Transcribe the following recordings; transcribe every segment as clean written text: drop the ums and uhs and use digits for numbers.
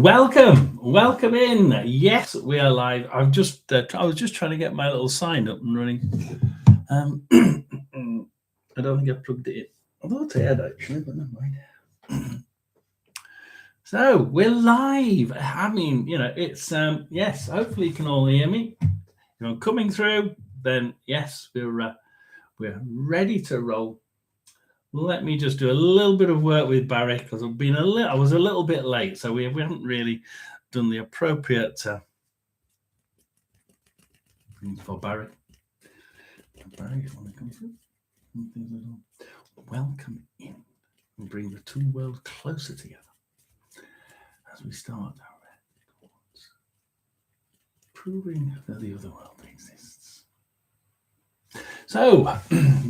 Welcome in. Yes, we are live. I was just trying to get my little sign up and running. I don't think I plugged it in. I thought I had actually, but never mind. So we're live. I mean, it's yes. Hopefully, you can all hear me. Coming through. Then yes, we're ready to roll. Let me just do a little bit of work with Barry because I was a little bit late, so we haven't really done the appropriate things for Barry. Barry, you want to come through? Welcome in and bring the two worlds closer together as we start our way towards proving that the other world exists. So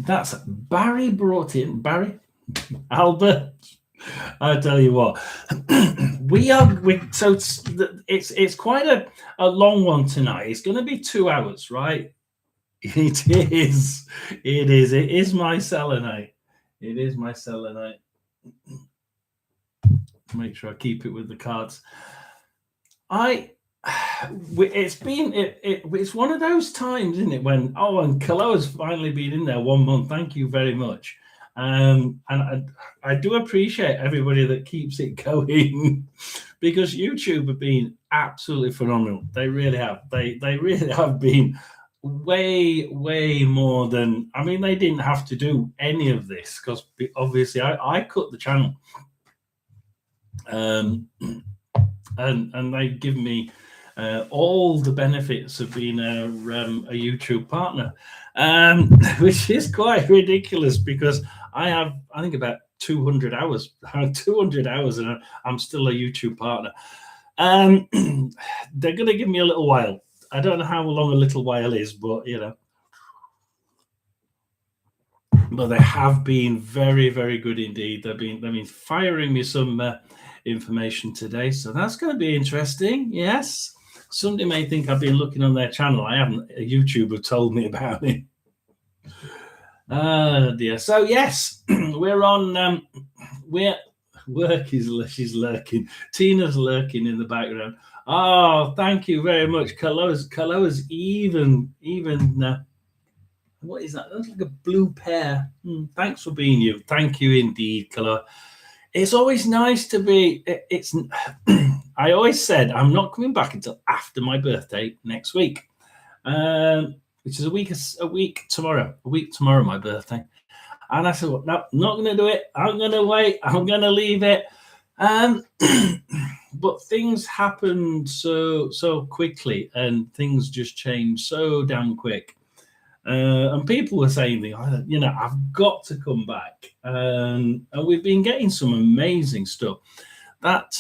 that's Barry brought in. Barry, Albert, I tell you what, so it's quite a long one tonight. It's going to be 2 hours, right? It is my selenite. It is my selenite. Make sure I keep it with the cards. It's one of those times, isn't it, when and Kalo's finally been in there 1 month. Thank you very much. And I do appreciate everybody that keeps it going because YouTube have been absolutely phenomenal. They really have. They really have been way more than. I mean, they didn't have to do any of this because obviously I cut the channel, and they give me all the benefits of being a YouTube partner, which is quite ridiculous because I think about 200 hours, and I'm still a YouTube partner. They're going to give me a little while. I don't know how long a little while is, but but they have been very, very good indeed. They've been firing me some information today, so that's going to be interesting. Yes, somebody may think I've been looking on their channel. I haven't. A YouTuber told me about it. Oh dear. So yes, we're on. She's lurking. Tina's lurking in the background. Oh, thank you very much. Kalo's even. What is that? That looks like a blue pear. Thanks for being you. Thank you indeed, Kalo. It's always nice to be. I always said I'm not coming back until after my birthday next week, which is a week tomorrow. A week tomorrow, my birthday. And I said, well, no, not going to do it. I'm going to wait. I'm going to leave it. But things happened so quickly, and things just changed so damn quick. And people were saying, I've got to come back. And we've been getting some amazing stuff. That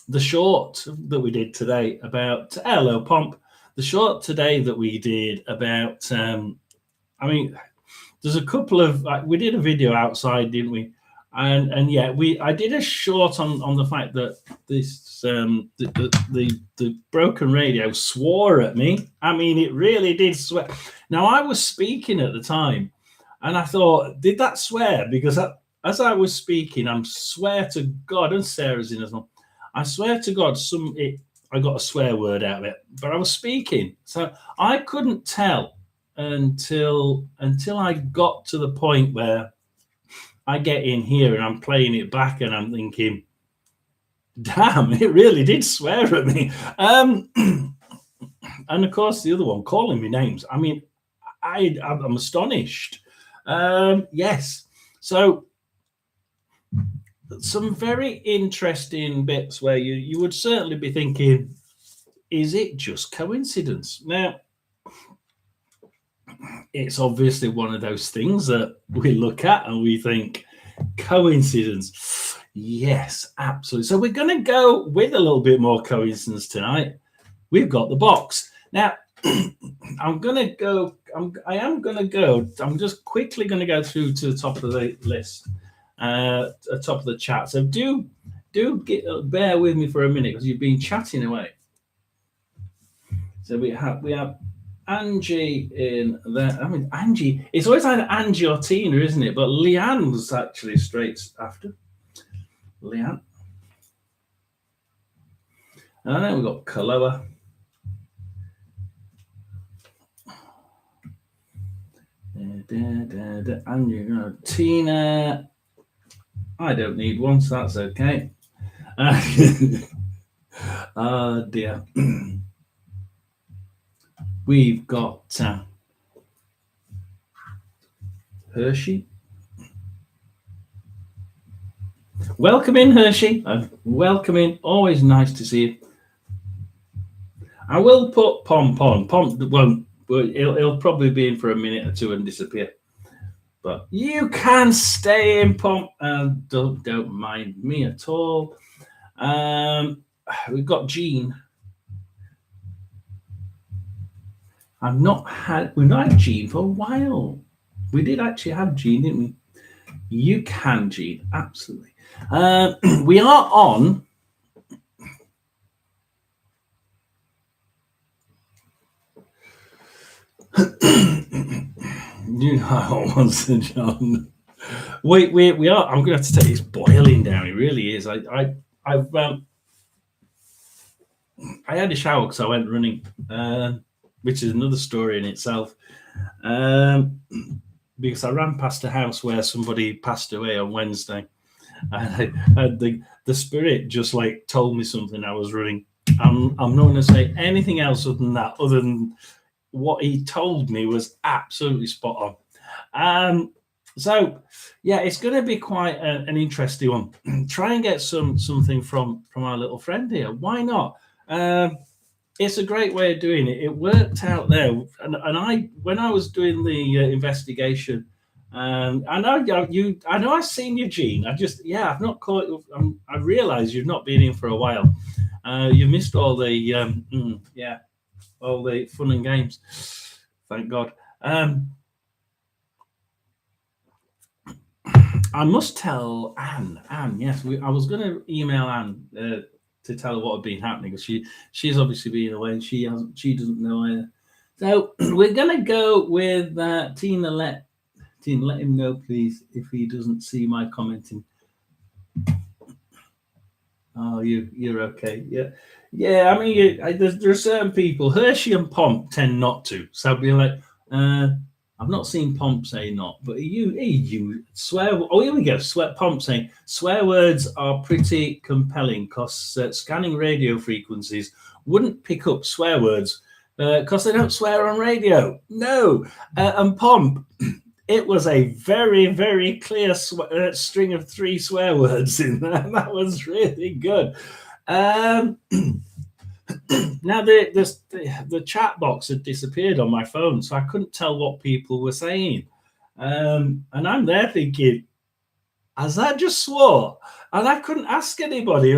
the short that we did today about hello Pomp. The short today that we did about there's a couple of we did a video outside, didn't we? And yeah, I did a short on the fact that this the broken radio swore at me. I mean, it really did swear. Now I was speaking at the time, and I thought, did that swear? Because as I was speaking, I swear to God, and Sarah's in as well. I swear to God, I got a swear word out of it, but I was speaking, so I couldn't tell until I got to the point where I get in here and I'm playing it back and I'm thinking, damn, it really did swear at me. And of course, the other one calling me names. I mean, I'm astonished. Yes. So some very interesting bits where you would certainly be thinking, is it just coincidence? Now, it's obviously one of those things that we look at and we think, coincidence. Yes, absolutely. So we're going to go with a little bit more coincidence tonight. We've got the box. Now, I'm just quickly going to go through to the top of the list, top of the chat. So do bear with me for a minute because you've been chatting away. So we have Angie in there. I mean, Angie, it's always either Angie or Tina, isn't it? But Leanne was actually straight after. Leanne. And then we've got Kaloa. And you're going to Tina. I don't need one, so that's okay. Oh dear. We've got Hershey. Welcome in, Hershey. Welcome in. Always nice to see you. I will put Pomp on. Pomp won't. He'll probably be in for a minute or two and disappear. But you can stay in, Pomp, and don't mind me at all. We've got Jean. We've not had Jean for a while. We did actually have Jean, didn't we? You can, Jean, absolutely. We are on. You know how I want to, John. We are. I'm going to have to take this boiling down. It really is. I had a shower because I went running, which is another story in itself. Because I ran past a house where somebody passed away on Wednesday, and the spirit just like told me something. I was running. I'm not going to say anything else other than that. Other than what he told me was absolutely spot on. So yeah, it's going to be quite an interesting one. Try and get something from our little friend here. Why not? It's a great way of doing it. It worked out there, and I when I was doing the investigation, I know you. I know I've seen you, Gene. I've not caught. I realised you've not been in for a while. You missed all the all the fun and games. Thank God. I must tell Anne. Yes, I was going to email Anne to tell her what had been happening because she's obviously been away and she doesn't know either. So we're going to go with Tina. Let him know, please, if he doesn't see my commenting. Oh, you're okay. Yeah. I mean, there are certain people. Hershey and Pomp tend not to. So I'll be like, I've not seen Pomp say not, but you swear. Oh, here we go. Pomp saying swear words are pretty compelling because scanning radio frequencies wouldn't pick up swear words because they don't swear on radio. No, and Pomp. It was a very, very clear string of 3 swear words in there. That was really good. Now the chat box had disappeared on my phone, so I couldn't tell what people were saying. And I'm there thinking, has that just swore? And I couldn't ask anybody. I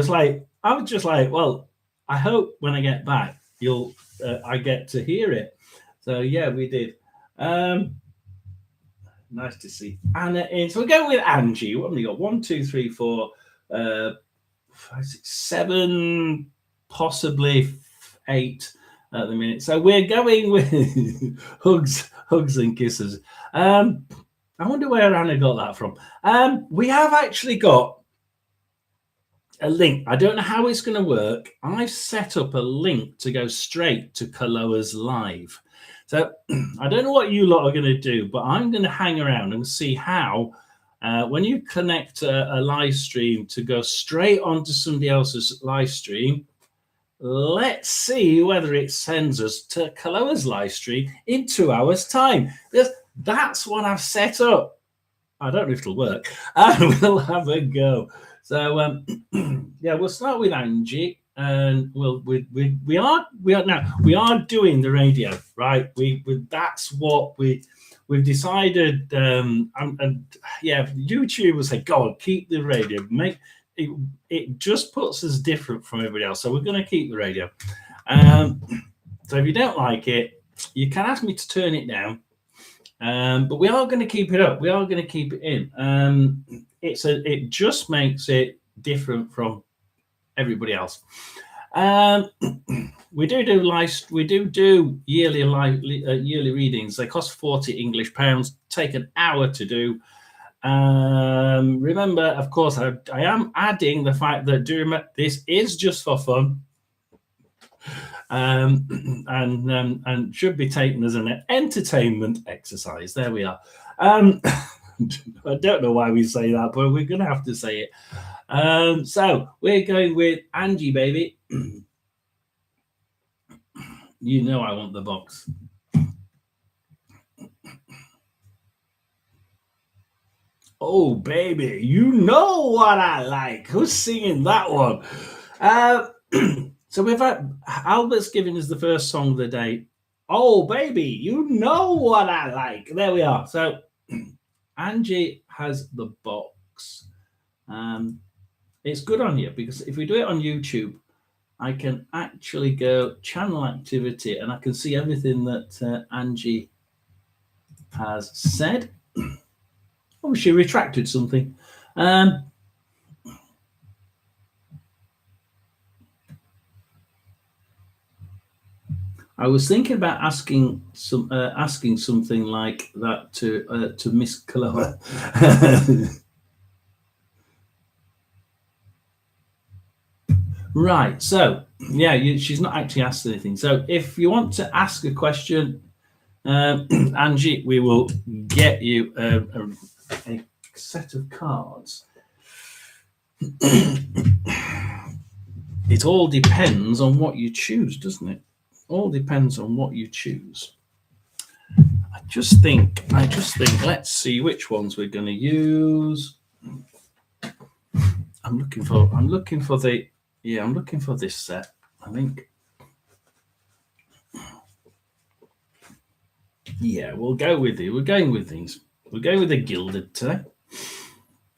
was just like, well, I hope when I get back, I get to hear it. So yeah, we did. Nice to see Anna in. So we're going with Angie. What have we got? 1, 2, 3, 4, 5, 6, 7, possibly 8 at the minute. So we're going with hugs and kisses. I wonder where Anna got that from. We have actually got a link. I don't know how it's going to work. I've set up a link to go straight to Kaloa's live. So I don't know what you lot are going to do, but I'm going to hang around and see how, when you connect a live stream to go straight onto somebody else's live stream, let's see whether it sends us to Kaloa's live stream in 2 hours' time. That's what I've set up. I don't know if it'll work. We'll have a go. So yeah, we'll start with Angie. And we are doing the radio, right? That's what we've decided. And yeah, YouTube will say, "Go on, keep the radio. Make it just puts us different from everybody else." So we're going to keep the radio. So if you don't like it, you can ask me to turn it down. But we are going to keep it up. We are going to keep it in. It just makes it different from everybody else. We do yearly readings. They cost £40 English, take an hour to do, Remember, of course, I am adding the fact that this is just for fun. And should be taken as an entertainment exercise. There we are. I don't know why we say that, but we're going to have to say it. So we're going with Angie, baby. You know I want the box. Oh, baby, you know what I like. Who's singing that one? So we've had Albert's giving us the first song of the day. Oh, baby, you know what I like. There we are. So Angie has the box. It's good on here because if we do it on YouTube, I can actually go channel activity and I can see everything that Angie has said. Oh, she retracted something. I was thinking about asking something like that to Miss Chloe. Right. So yeah, she's not actually asked anything. So if you want to ask a question, Angie, we will get you a set of cards. It all depends on what you choose, doesn't it? All depends on what you choose. I just think, let's see which ones we're going to use. I'm looking for this set, I think. Yeah, we'll go with it. We're going with these. We're going with the gilded today.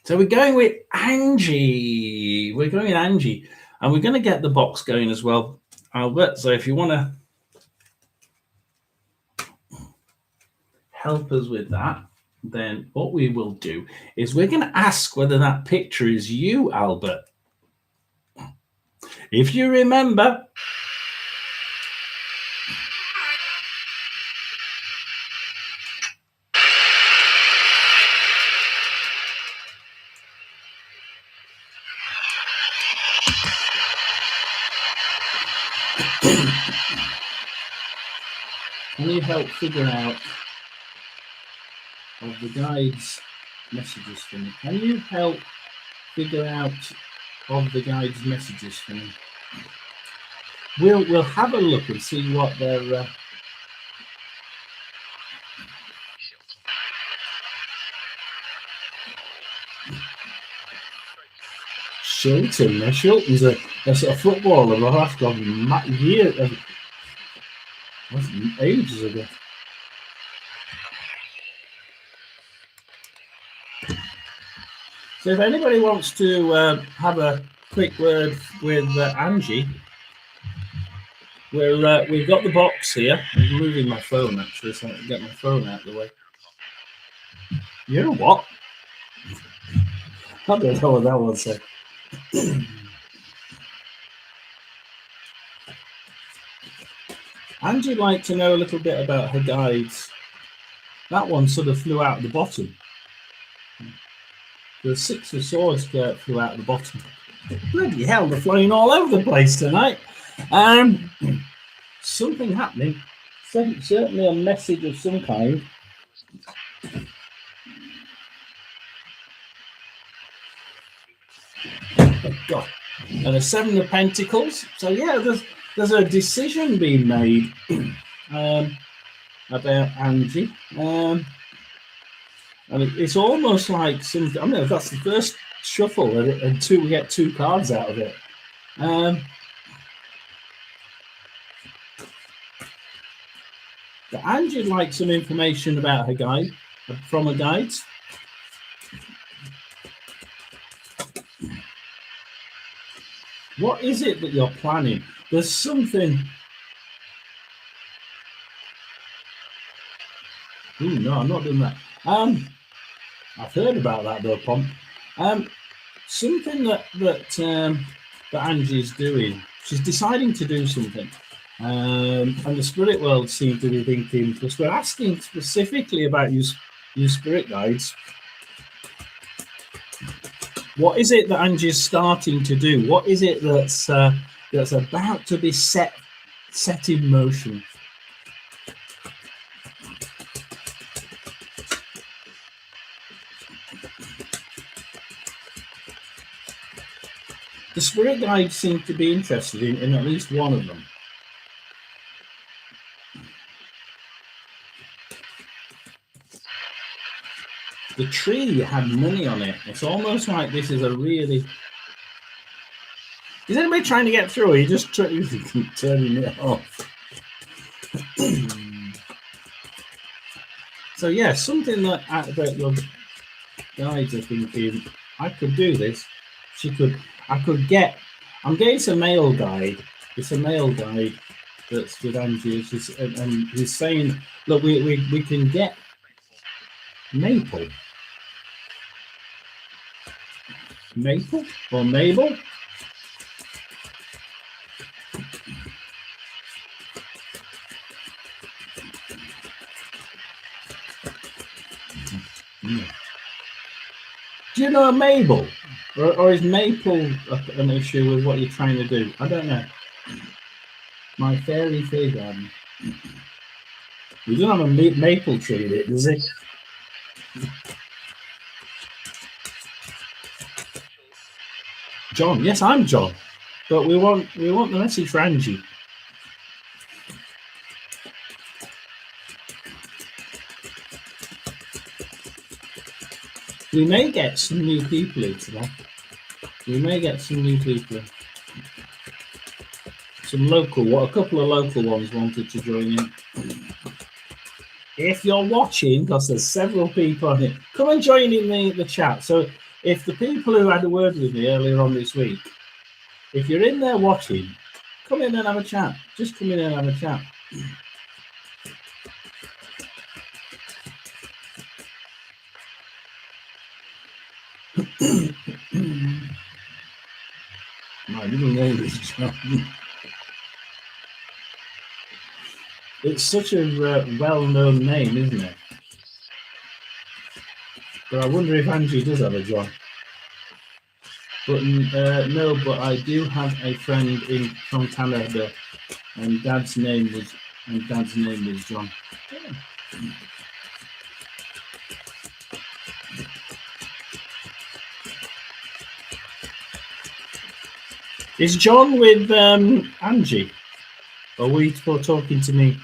So we're going with Angie. We're going with Angie. And we're going to get the box going as well, Albert. So if you want to help us with that, then what we will do is we're going to ask whether that picture is you, Albert. If you remember, can you help figure out of the guide's messages for me? Can you help figure out of the guide's messages for me? We'll have a look and see what they're. Shilton. Shilton's a sort of footballer. But I've got years, ages ago. So if anybody wants to have a quick word with Angie, we've got the box here. I'm moving my phone actually, so I can get my phone out of the way. You know what? I don't know what that one said. Angie'd like to know a little bit about her guides. That one sort of flew out the bottom. The Six of Swords flew out the bottom. Bloody hell, they're flying all over the place tonight. Something happening. Certainly a message of some kind. Oh, God. And a Seven of Pentacles. So yeah, there's a decision being made about Angie. And it's almost like something. I mean, that's the first shuffle, and we get two cards out of it. But Angie'd like some information about her guide, from her guides. What is it that you're planning? There's something. Ooh, no, I'm not doing that. I've heard about that though, Pom. Something that Angie's doing. She's deciding to do something, and the spirit world seems to be thinking. Because we're asking specifically about your spirit guides. What is it that Angie's starting to do? What is it that's about to be set in motion? The spirit guides seem to be interested in at least one of them. The tree had money on it. It's almost like this is a really... Is anybody trying to get through, or are you just turning it off? So yeah, something that your guides are thinking, I could do this. I could get... I'm getting some male guide. It's a male guide that's with Angie, and he's saying, look, we can get Maple or Mabel. Do you know a Mabel? Or is Maple an issue with what you're trying to do? I don't know. My fairy fig on. We don't have a maple tree in it, does it? John. Yes, I'm John. But we want the message for Angie. We may get some new people in today. Some local, a couple of local ones wanted to join in. If you're watching, because there's several people on it, come and join in the chat. So if the people who had a word with me earlier on this week, if you're in there watching, come in and have a chat. Just come in and have a chat. My middle name is John. It's such a well-known name, isn't it? But I wonder if Angie does have a John. But no, but I do have a friend from Canada, and Dad's name was John. Yeah. Is John with Angie? Or were you talking to me?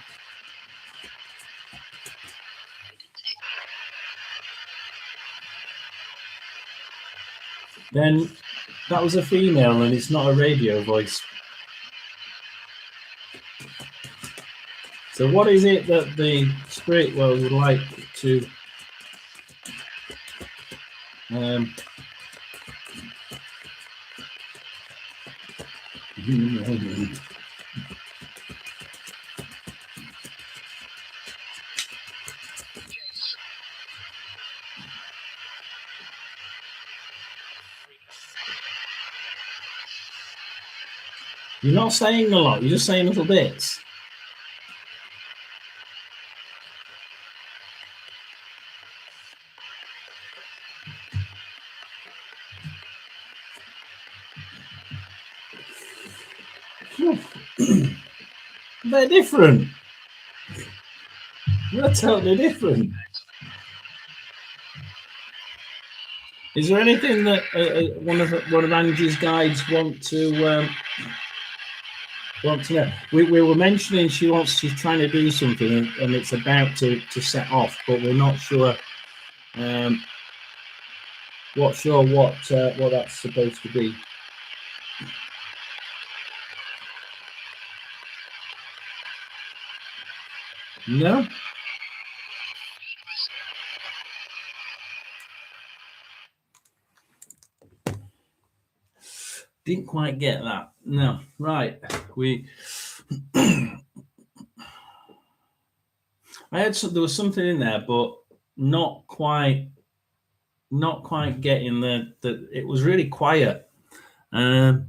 Then that was a female, and it's not a radio voice. So what is it that the spirit world would like to You're not saying a lot, you're just saying little bits. They're different. They're totally different. Is there anything that one of Angie's guides want to know? We were mentioning she's trying to do something and it's about to set off, but we're not sure what that's supposed to be. No. Didn't quite get that. No. Right. There was something in there, but not quite getting the it was really quiet. Right,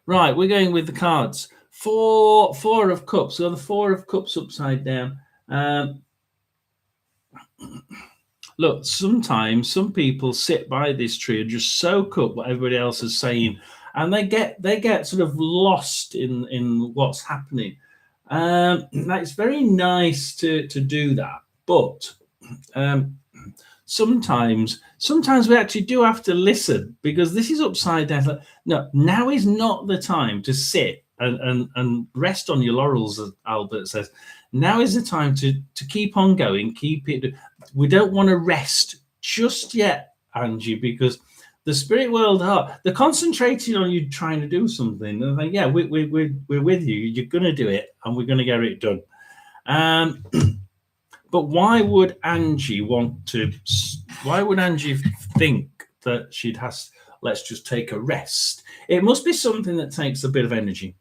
we're going with the cards. Four of Cups. So the Four of Cups upside down. look, sometimes some people sit by this tree and just soak up what everybody else is saying, and they get sort of lost in what's happening. It's very nice to do that, but um, sometimes we actually do have to listen, because this is upside down. No, now is not the time to sit and rest on your laurels, as Albert says. Now is the time to keep on going, keep it. We don't want to rest just yet, Angie, because the spirit world they're concentrating on you trying to do something. They're like, yeah, we're with you, you're going to do it, and we're going to get it done. But why would Angie think that she'd let's just take a rest? It must be something that takes a bit of energy.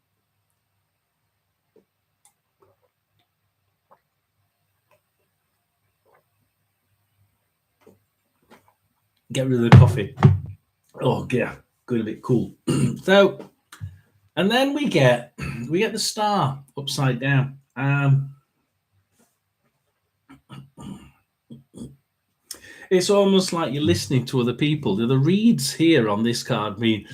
Get rid of the coffee. Oh yeah, going a bit cool. So, and then we get the star upside down. It's almost like you're listening to other people. The reads here on this card mean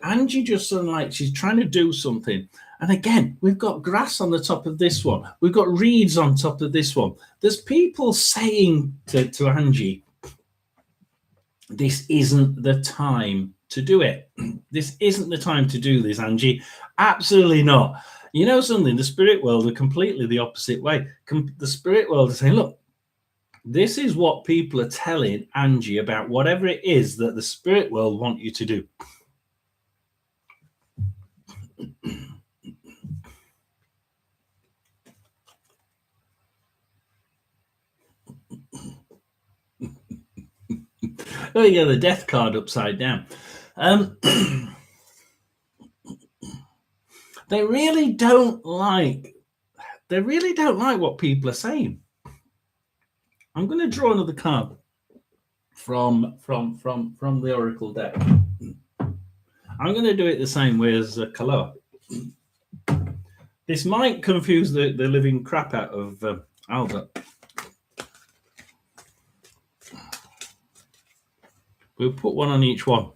Angie just sort of like she's trying to do something. And again, we've got grass on the top of this one. We've got reeds on top of this one. There's people saying to Angie, this isn't the time to do it. This isn't the time to do this, Angie. Absolutely not. You know something? The spirit world are completely the opposite way. The spirit world is saying, look, this is what people are telling Angie about whatever it is that the spirit world want you to do. Oh yeah, the death card upside down. They really don't like what people are saying. I'm going to draw another card from the oracle deck. I'm going to do it the same way as Kaloa. This might confuse the living crap out of Albert. We'll put one on each one.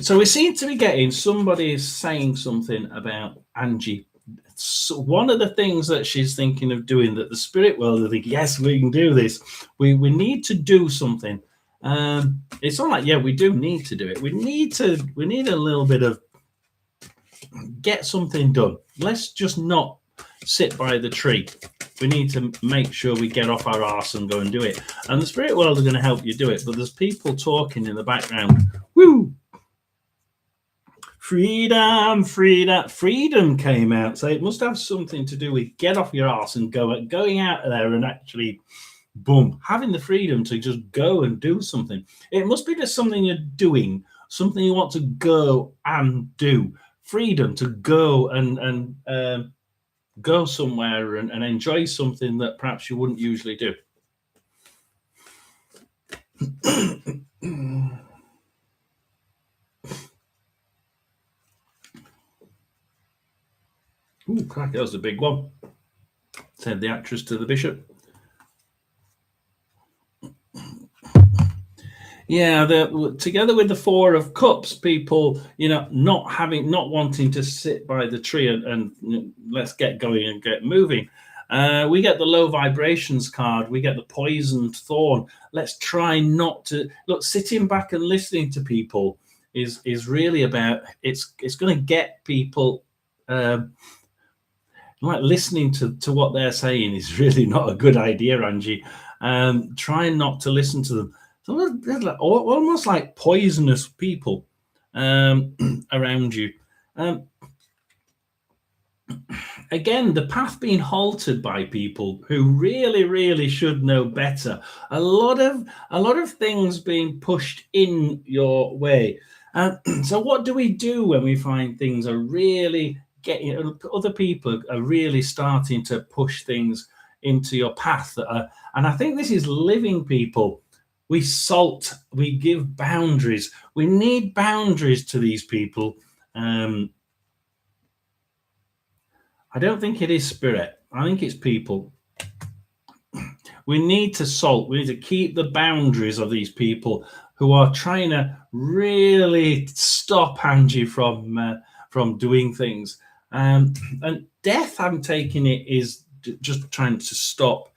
So we seem to be getting somebody saying something about Angie. So one of the things that she's thinking of doing, that the spirit world, I think, yes, we can do this. We need to do something. It's all like, yeah, we do need to do it. We need a little bit of get something done. Let's just not sit by the tree. We need to make sure we get off our arse and go and do it. And the spirit world are going to help you do it. But there's people talking in the background. Woo! Freedom came out. So it must have something to do with get off your arse and going out there and actually, boom, having the freedom to just go and do something. It must be just something you're doing, something you want to go and do. Freedom to go and go somewhere and enjoy something that perhaps you wouldn't usually do. Ooh, crack, that was a big one. Said the actress to the bishop. Yeah, together with the Four of Cups, people, not wanting to sit by the tree and let's get going and get moving. We get the low vibrations card. We get the poisoned thorn. Let's try not to look. Sitting back and listening to people is really about it's going to get people. Like listening to what they're saying is really not a good idea, Angie. Trying not to listen to them. So they're almost like poisonous people around you. Again, the path being halted by people who really, really should know better. A lot of things being pushed in your way. So what do we do when we find things are really getting, other people are really starting to push things into your path and I think this is living people. We give boundaries. We need boundaries to these people. I don't think it is spirit. I think it's people. We need to salt. We need to keep the boundaries of these people who are trying to really stop Angie from doing things. And death, I'm taking it, is just trying to stop.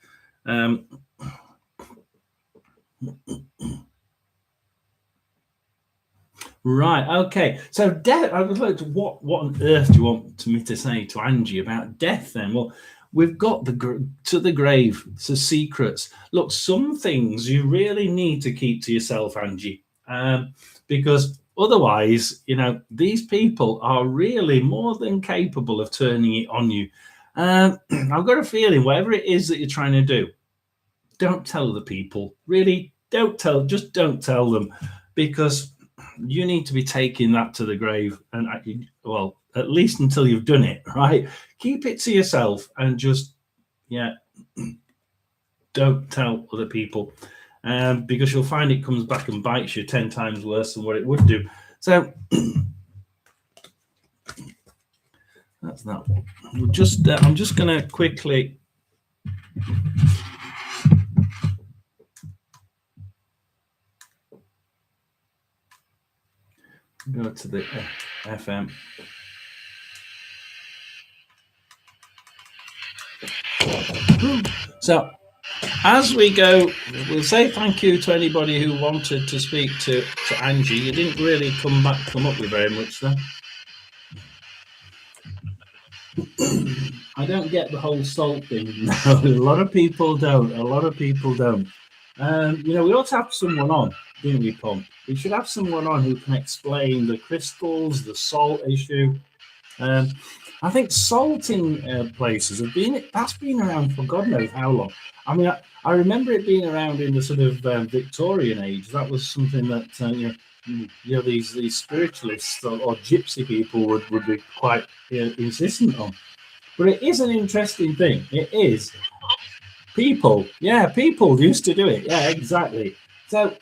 Right. Okay. So death. I was like, what on earth do you want me to say to Angie about death? Then, well, we've got to the grave, to secrets. Look, some things you really need to keep to yourself, Angie, because otherwise, these people are really more than capable of turning it on you. I've got a feeling, whatever it is that you're trying to do, don't tell the people. Really, just don't tell them, because you need to be taking that to the grave, and well, at least until you've done it, right? Keep it to yourself and just, don't tell other people, because you'll find it comes back and bites you 10 times worse than what it would do. So that's that one. I'm just going to quickly go to the FM. So as we go, we'll say thank you to anybody who wanted to speak to Angie. You didn't really come up with very much though. I don't get the whole salt thing. No, a lot of people don't. We ought to have someone on, didn't we, Pom? We should have someone on who can explain the crystals, the salt issue. I think salting places that's been around for God knows how long. I mean, I remember it being around in the sort of Victorian age. That was something that these spiritualists or gypsy people would be quite insistent on. But it is an interesting thing. It is. People used to do it. Yeah, exactly. So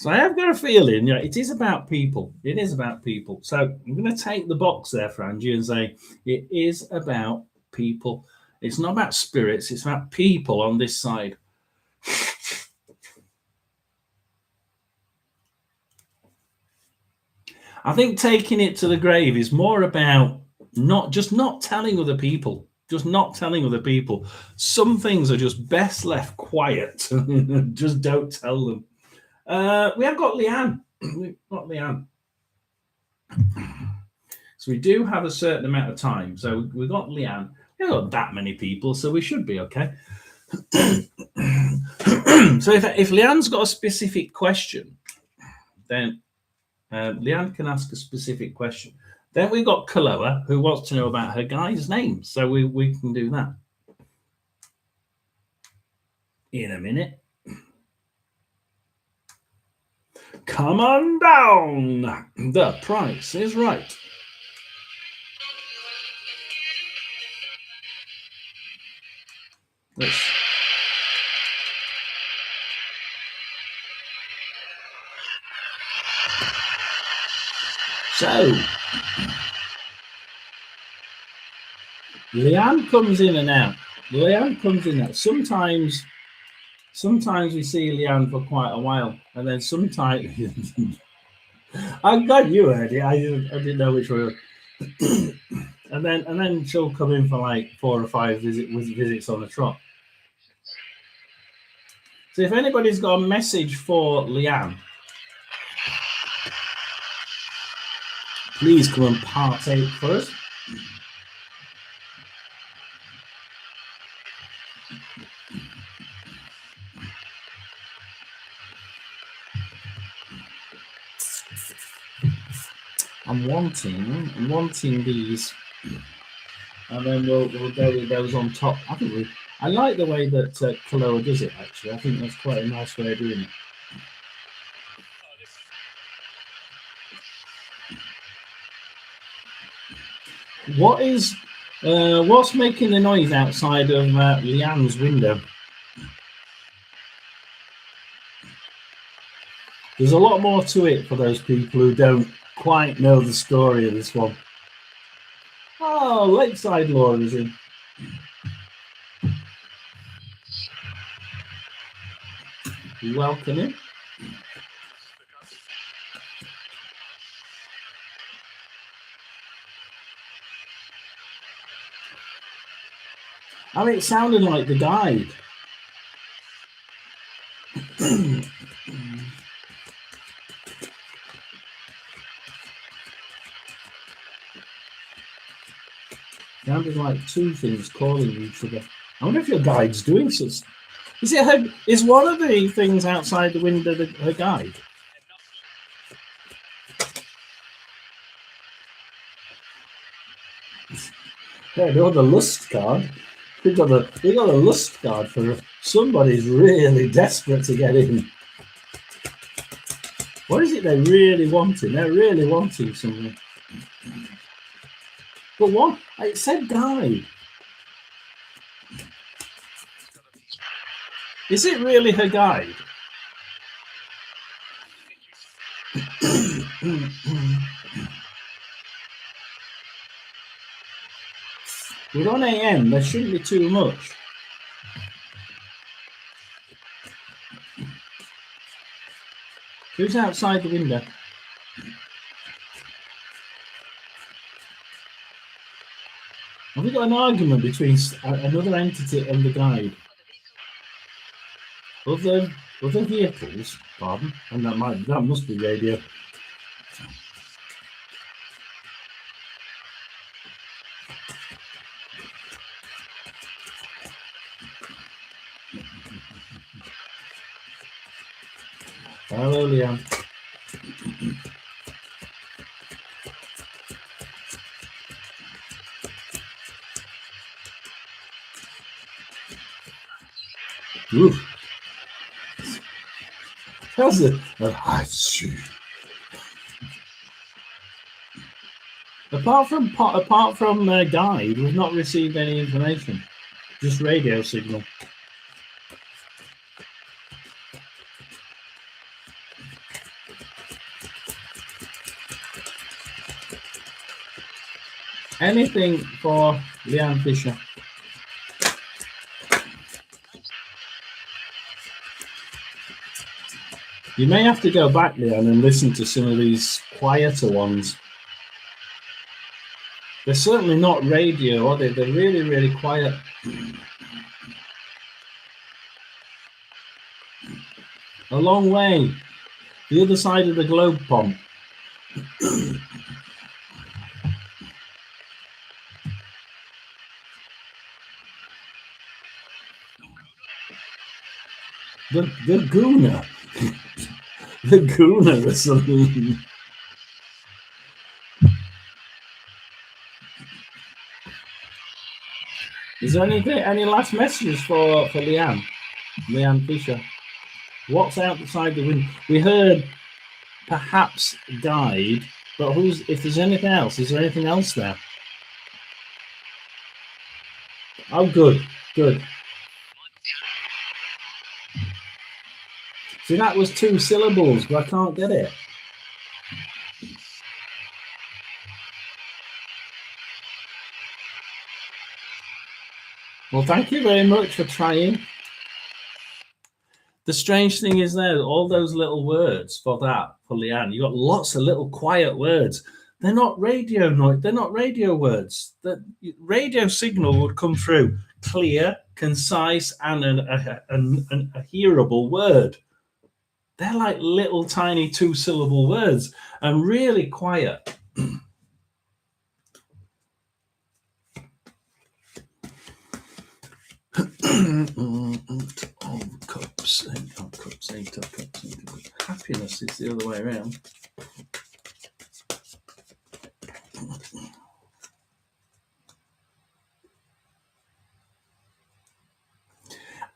I have got a feeling, it is about people. It is about people. So I'm going to take the box there for Angie and say it is about people. It's not about spirits. It's about people on this side. I think taking it to the grave is more about not telling other people. Just not telling other people. Some things are just best left quiet. Just don't tell them. We have got Leanne. We've got Leanne. So we do have a certain amount of time. So we've got Leanne. We haven't got that many people, so we should be okay. So if Leanne's got a specific question, then Leanne can ask a specific question. Then we've got Kaloa, who wants to know about her guy's name. So we can do that in a minute. Come on down. The price is right. So Leanne comes in and out. Sometimes we see Leanne for quite a while, and then sometimes I'm glad you heard it. I didn't know which one. and then she'll come in for like 4 or 5 visits on a trot. So if anybody's got a message for Leanne, please come and partake for us. I'm wanting these, and then we'll go with those on top. I like the way that Kaloa does it. Actually, I think that's quite a nice way of doing it. What's making the noise outside of Leanne's window? There's a lot more to it for those people who don't quite know the story of this one. Oh, Lakeside Law is in. Welcome in. I mean, it sounded like the guide. Sounded like two things calling each other. I wonder if your guide's doing such. Is one of the things outside the window her guide? Yeah, they got the lust card. They got a lust card for somebody's really desperate to get in. What is it they're really wanting? They're really wanting something. But what? It said guide. Is it really her guide? We're on AM. There shouldn't be too much. Who's outside the window? Have we got an argument between another entity and the guide? Other vehicles, pardon, and that must be radio. Hello, Liam. Ooh. How's it? Apart from guide, we've not received any information. Just radio signal. Anything for Leanne Fisher? You may have to go back, Leanne, and listen to some of these quieter ones. They're certainly not radio, are they? They're really, really quiet. A long way. The other side of the globe pump. The Gooner. The Gooner or something. Is there any last messages for Leanne Fisher? What's outside the window? We heard perhaps guide, but if there's anything else, is there anything else there? Oh, good. See, that was 2 syllables, but I can't get it. Well, thank you very much for trying. The strange thing is there, all those little words for Leanne, you got lots of little quiet words. They're not radio noise. They're not radio words. The radio signal would come through clear, concise, and a hearable word. They're like little tiny 2-syllable words and really quiet. Cups. Happiness is the other way around.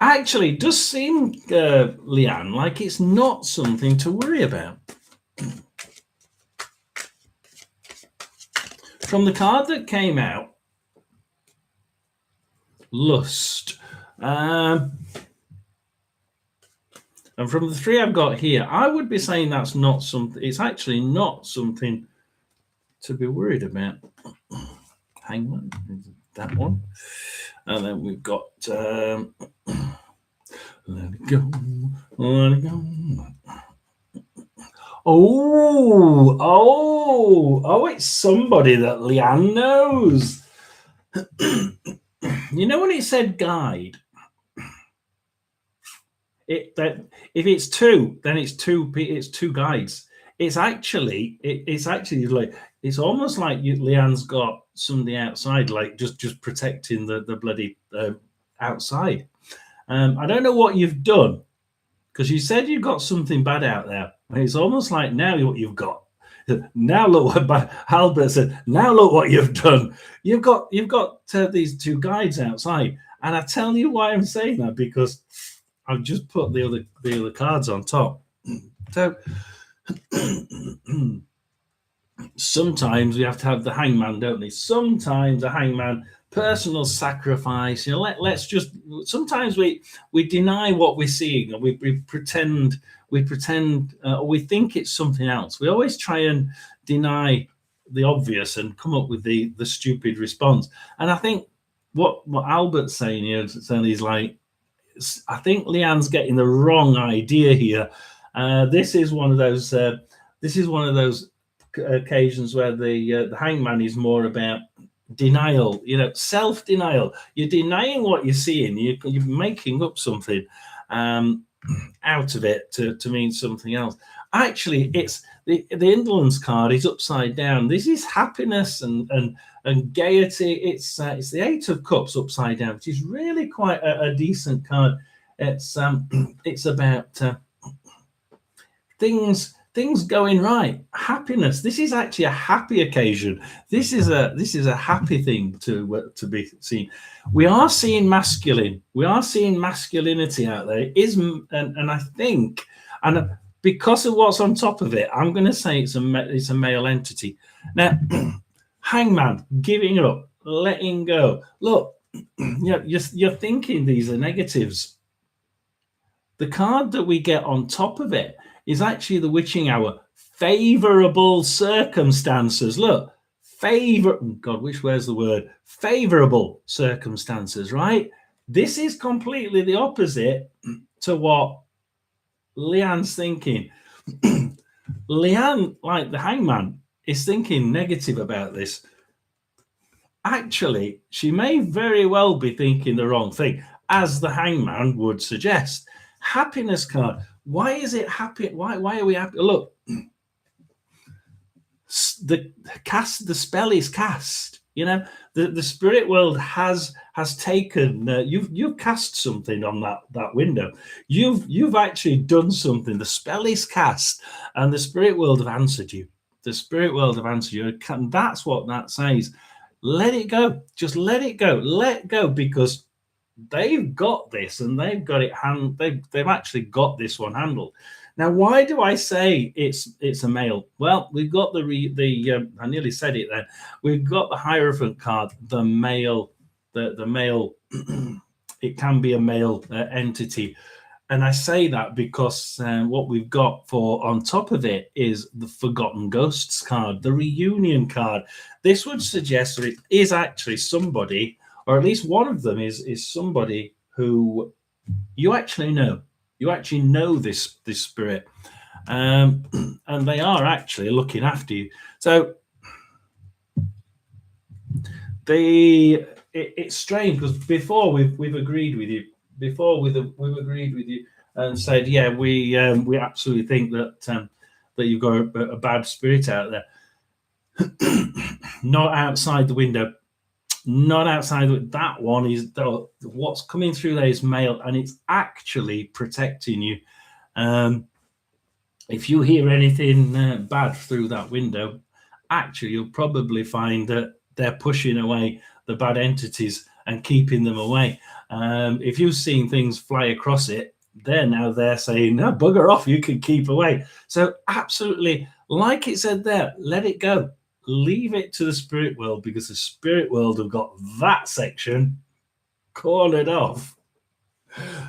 Actually, it does seem, Leanne, like it's not something to worry about. From the card that came out, Lust. And from the 3 I've got here, I would be saying that's not something. It's actually not something to be worried about. Hangman, that one. And then we've got let it go, let it go. Oh, it's somebody that Leanne knows. You know when it said guide? That if it's two, then it's two guides. It's actually like it's almost like Leanne's got somebody outside, like just protecting the bloody outside. I don't know what you've done, because you said you've got something bad out there, and it's almost like now what you've got. Now look what Albert said. Now look what you've done. You've got these two guides outside, and I tell you why I'm saying that, because I've just put the other cards on top. So sometimes we have to have the hangman, don't we? Sometimes a hangman, personal sacrifice. You know, let's just. Sometimes we deny what we're seeing, and we pretend we think it's something else. We always try and deny the obvious and come up with the stupid response. And I think what Albert's saying here, he's like, I think Leanne's getting the wrong idea here. This is one of those. This is one of those occasions where the hangman is more about denial. You know, self-denial. You're denying what you're seeing. You're making up something out of it to mean something else. Actually, it's the indolence card is upside down. This is happiness and gaiety. It's the Eight of Cups upside down, which is really quite a decent card. It's about things going right, happiness. This is actually a happy occasion. This is a happy thing to be seen. We are seeing masculine. We are seeing masculinity out there. It is, and I think, and because of what's on top of it, I'm going to say it's a male entity. Now, hangman, giving up, letting go. Look, you're thinking these are negatives. The card that we get on top of it is actually the witching hour. Favorable circumstances. Look, God, where's the word? Favorable circumstances, right? This is completely the opposite to what Leanne's thinking. Leanne, like the hangman, is thinking negative about this. Actually, she may very well be thinking the wrong thing, as the hangman would suggest. Happiness card. Why is it happy? Why are we happy? Look, the spell is cast. You know, the spirit world has taken. You've cast something on that window. You've actually done something. The spell is cast, and the spirit world have answered you. The spirit world have answered you. And that's what that says. Let it go. Just let it go. Let go, because they've got this, and they've got it. They've actually got this one handled. Now, why do I say it's a male? Well, we've got I nearly said it then. We've got the Hierophant card, the male, the male. It can be a male entity, and I say that because what we've got for on top of it is the Forgotten Ghosts card, the Reunion card. This would suggest that it is actually somebody, or at least one of them is somebody who you actually know. You actually know this spirit, and they are actually looking after you. So it's strange, because before we've agreed with you. Before we've agreed with you and said, yeah, we absolutely think that you've got a bad spirit out there. Not outside the window. Not outside. That one is what's coming through there is male, and it's actually protecting you. If you hear anything bad through that window, actually you'll probably find that they're pushing away the bad entities and keeping them away. If you've seen things fly across it, they're saying, no, bugger off, you can keep away. So absolutely, like it said there, let it go. Leave it to the spirit world, because the spirit world have got that section cornered off.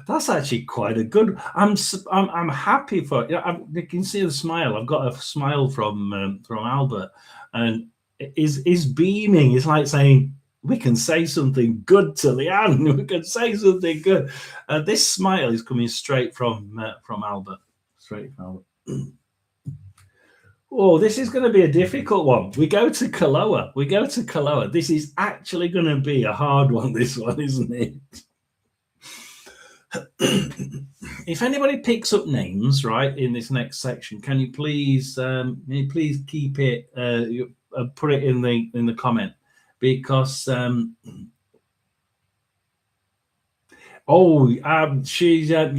That's actually quite a good. I'm happy for it. You can see the smile. I've got a smile from Albert, and is beaming. It's like saying, we can say something good to Leanne. We can say something good. This smile is coming straight from Albert. Straight from Albert. Oh, this is going to be a difficult one. We go to Kaloa. This is actually going to be a hard one, this one, isn't it? If anybody picks up names, right, in this next section, can you please keep it, put it in the comment? Because she's got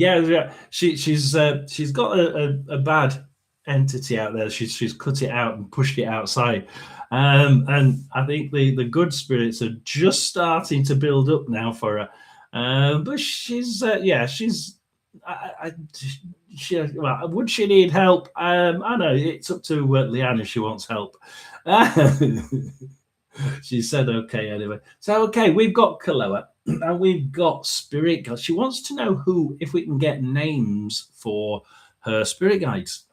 a bad entity out there. She's cut it out and pushed it outside, and I think the good spirits are just starting to build up now for her. But would she need help? I know it's up to Leanne if she wants help. She said okay anyway. So okay, we've got Kaloa and we've got Spirit Guides. She wants to know if we can get names for her spirit guides.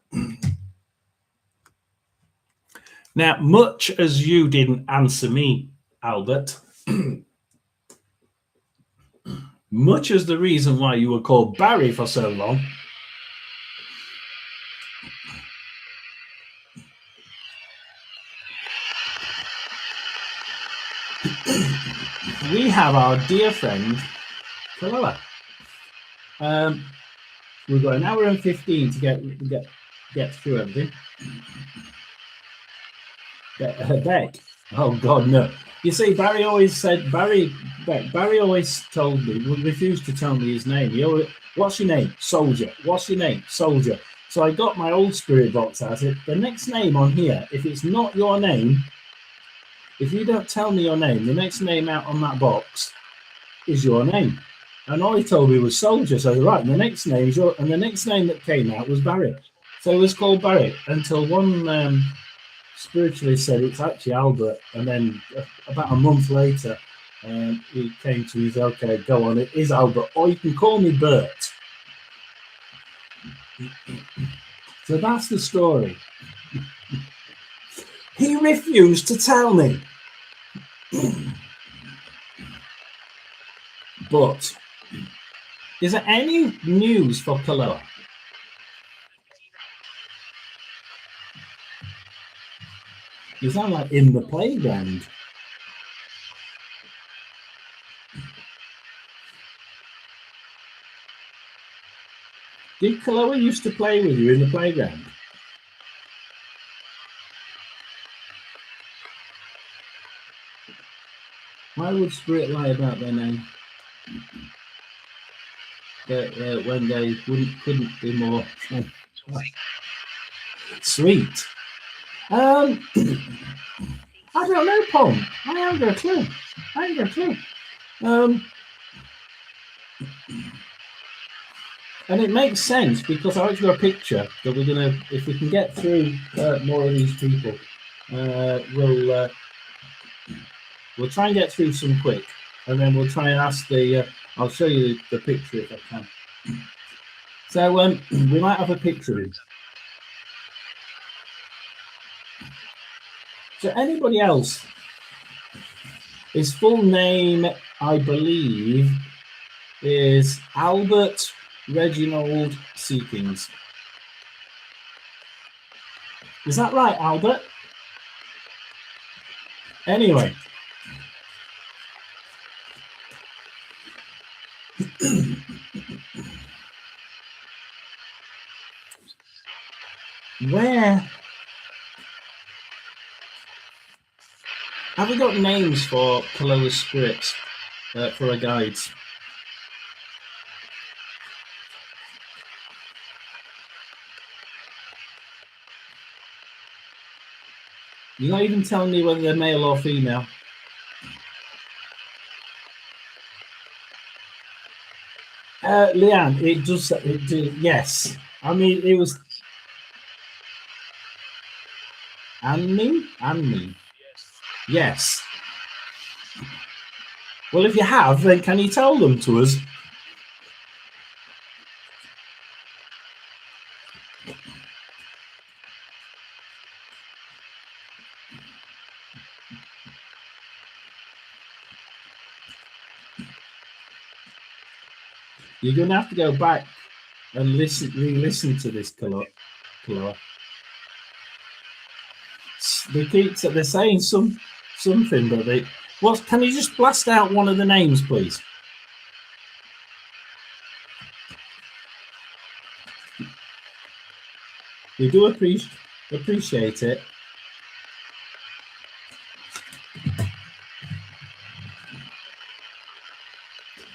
Now, much as you didn't answer me, Albert, much as the reason why you were called Barry for so long, we have our dear friend Kaloa. We've got an hour and 15 to get through everything. Beck. Oh God, no. You see, Barry always told me, refused to tell me his name. He always, what's your name? Soldier. What's your name? Soldier. So I got my old spirit box out. The next name on here, if it's not your name, if you don't tell me your name, the next name out on that box is your name. And all he told me was Soldier. So right, and the next name is and the next name that came out was Barry. So it was called Barry until one spiritually said it's actually Albert, and then about a month later he came to his, okay, go on, it is Albert, or you can call me Bert. So that's the story. He refused to tell me. But is there any news for Kaloa? You sound like in the playground. Did Kaloa used to play with you in the playground? Why would Spirit lie about their name? When they couldn't be more sweet. I don't know, Pom. I haven't got a clue. And it makes sense because I actually got a picture that we're gonna, if we can get through more of these people, we'll try and get through some quick, and then we'll try and ask the. I'll show you the picture if I can. So we might have a picture of him. So anybody else? His full name, I believe, is Albert Reginald Seekings. Is that right, Albert? Anyway. Where have we got names for Kaloa's spirits for our guides? You're not even telling me whether they're male or female. Leanne, it does. Yes. I mean, it was Annie. Yes. Well, if you have, then can you tell them to us? You're going to have to go back and re-listen to this, Kaloa. They're saying something, but they. What? Can you just blast out one of the names, please? We do appreciate it.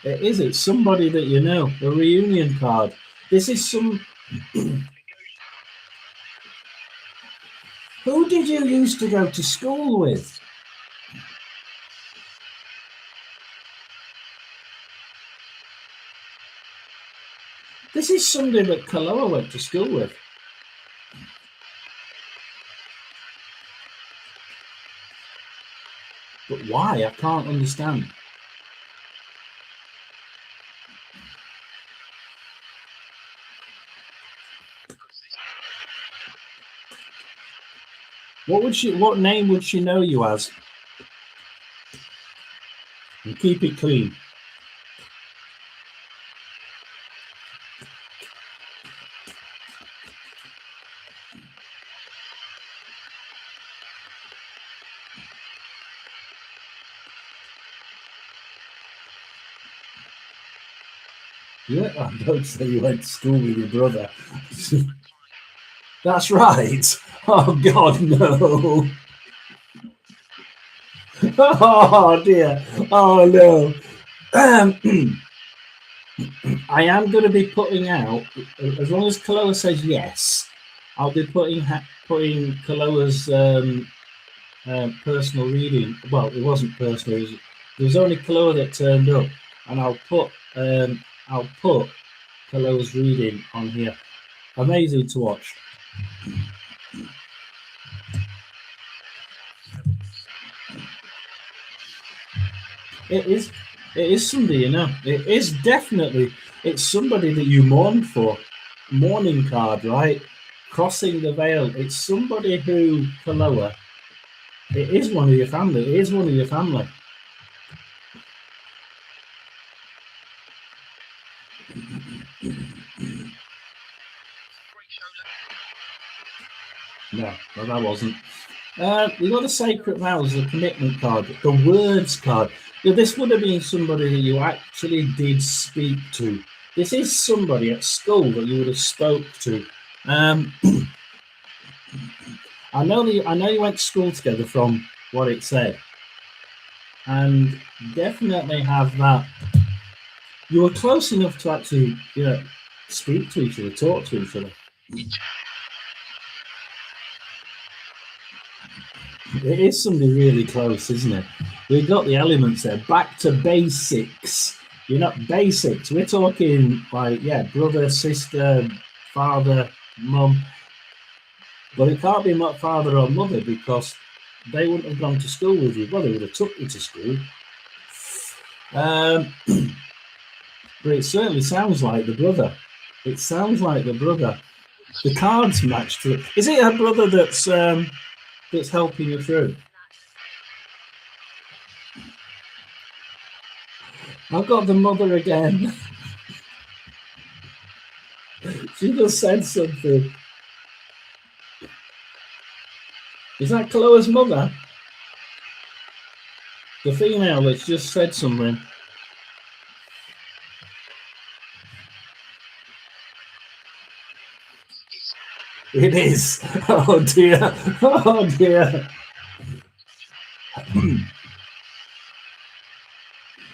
It's somebody that you know. A reunion card. This is some. Who did you used to go to school with? This is somebody that Kaloa went to school with. But why? I can't understand. What name would she know you as? And keep it clean. Yeah, I don't say you went to school with your brother. That's right. Oh God, no. Oh dear. Oh no. I am going to be putting out, as long as Kaloa says yes, I'll be putting Kaloa's personal reading. Well, it wasn't personal. There was only Kaloa that turned up, and I'll put Kaloa's reading on here. Amazing to watch. It is somebody, you know. It is definitely. It's somebody that you mourn for. Mourning card, right? Crossing the veil. It's somebody who, Kaloa, it is one of your family. It is one of your family. No, that wasn't. You got the sacred vows, the commitment card, the words card. This would have been somebody that you actually did speak to. This is somebody at school that you would have spoke to. I know you went to school together from what it said, and definitely have that. You were close enough to actually, speak to each other, talk to each other. It is something really close, isn't it? We've got the elements there. Back to basics. You're not basics. We're talking like, brother, sister, father, mum. But it can't be my father or mother because they wouldn't have gone to school with you. Well, they would have took you to school. But it certainly sounds like the brother. It sounds like the brother. The cards match to it. Is it a brother that's helping you through? I've got the mother again. She just said something. Is that Kaloa's mother? The female that's just said something. It is. Oh dear. Oh dear.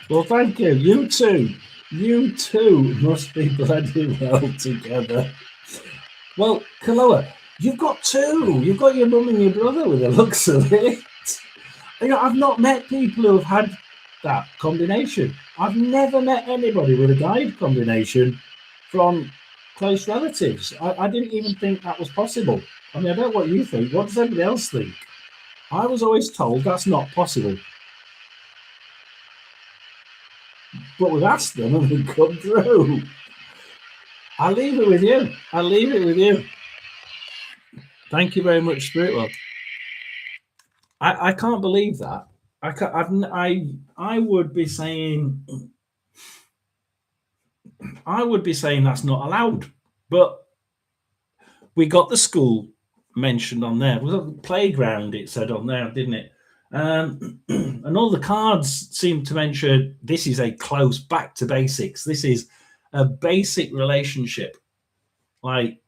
Well, thank you. You too. You too must be bloody well together. Well, Kaloa, you've got two. You've got your mum and your brother with the looks of it. I've not met people who have had that combination. I've never met anybody with a guide combination from close relatives. I didn't even think that was possible. I mean, I don't know what you think. What does everybody else think? I was always told that's not possible. But we've asked them and they've come through. I'll leave it with you. I'll leave it with you. Thank you very much, Spirit World. I can't believe that. I would be saying I would be saying that's not allowed. But we got the school mentioned on there. It was a playground, it said on there, didn't it? And all the cards seem to mention this is a close back to basics. This is a basic relationship. Like,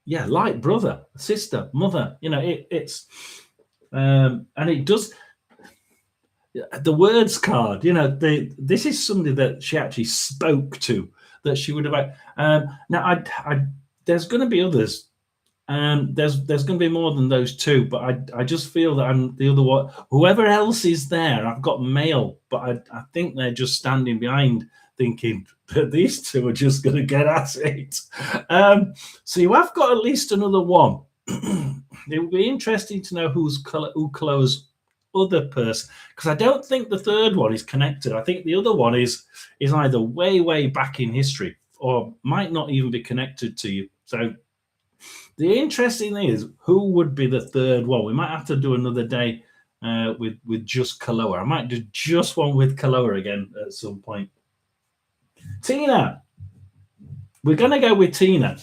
yeah, like brother, sister, mother. You know, it's and it does the words card. You know, this is somebody that she actually spoke to, that she would have. Now, there's going to be others. There's going to be more than those two, but I just feel that I'm the other one. Whoever else is there, I've got mail, but I think they're just standing behind, thinking that these two are just going to get at it. So you have got at least another one. It would be interesting to know who Chloe's other person, because I don't think the third one is connected. I think the other one is either way back in history, or might not even be connected to you. So the interesting thing is, who would be the third one? We might have to do another day with just Kaloa. I might do just one with Kaloa again at some point. Tina. We're going to go with Tina.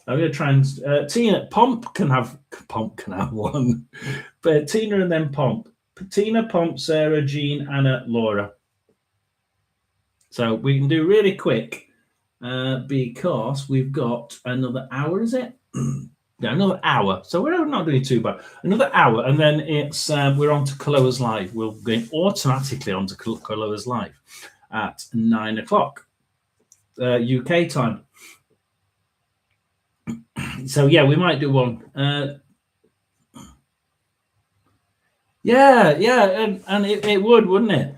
I'm going to try and... Tina, Pomp can have one. But Tina and then Pomp. Tina, Pomp, Sarah, Jean, Anna, Laura. So we can do really quick because we've got another hour, is it? Yeah, another hour. So we're not doing too bad. Another hour, and then it's we're on to Kaloa's Live. We'll go automatically on to Kaloa's Live at 9 o'clock UK time. So yeah, we might do one. Yeah, and it would, wouldn't it?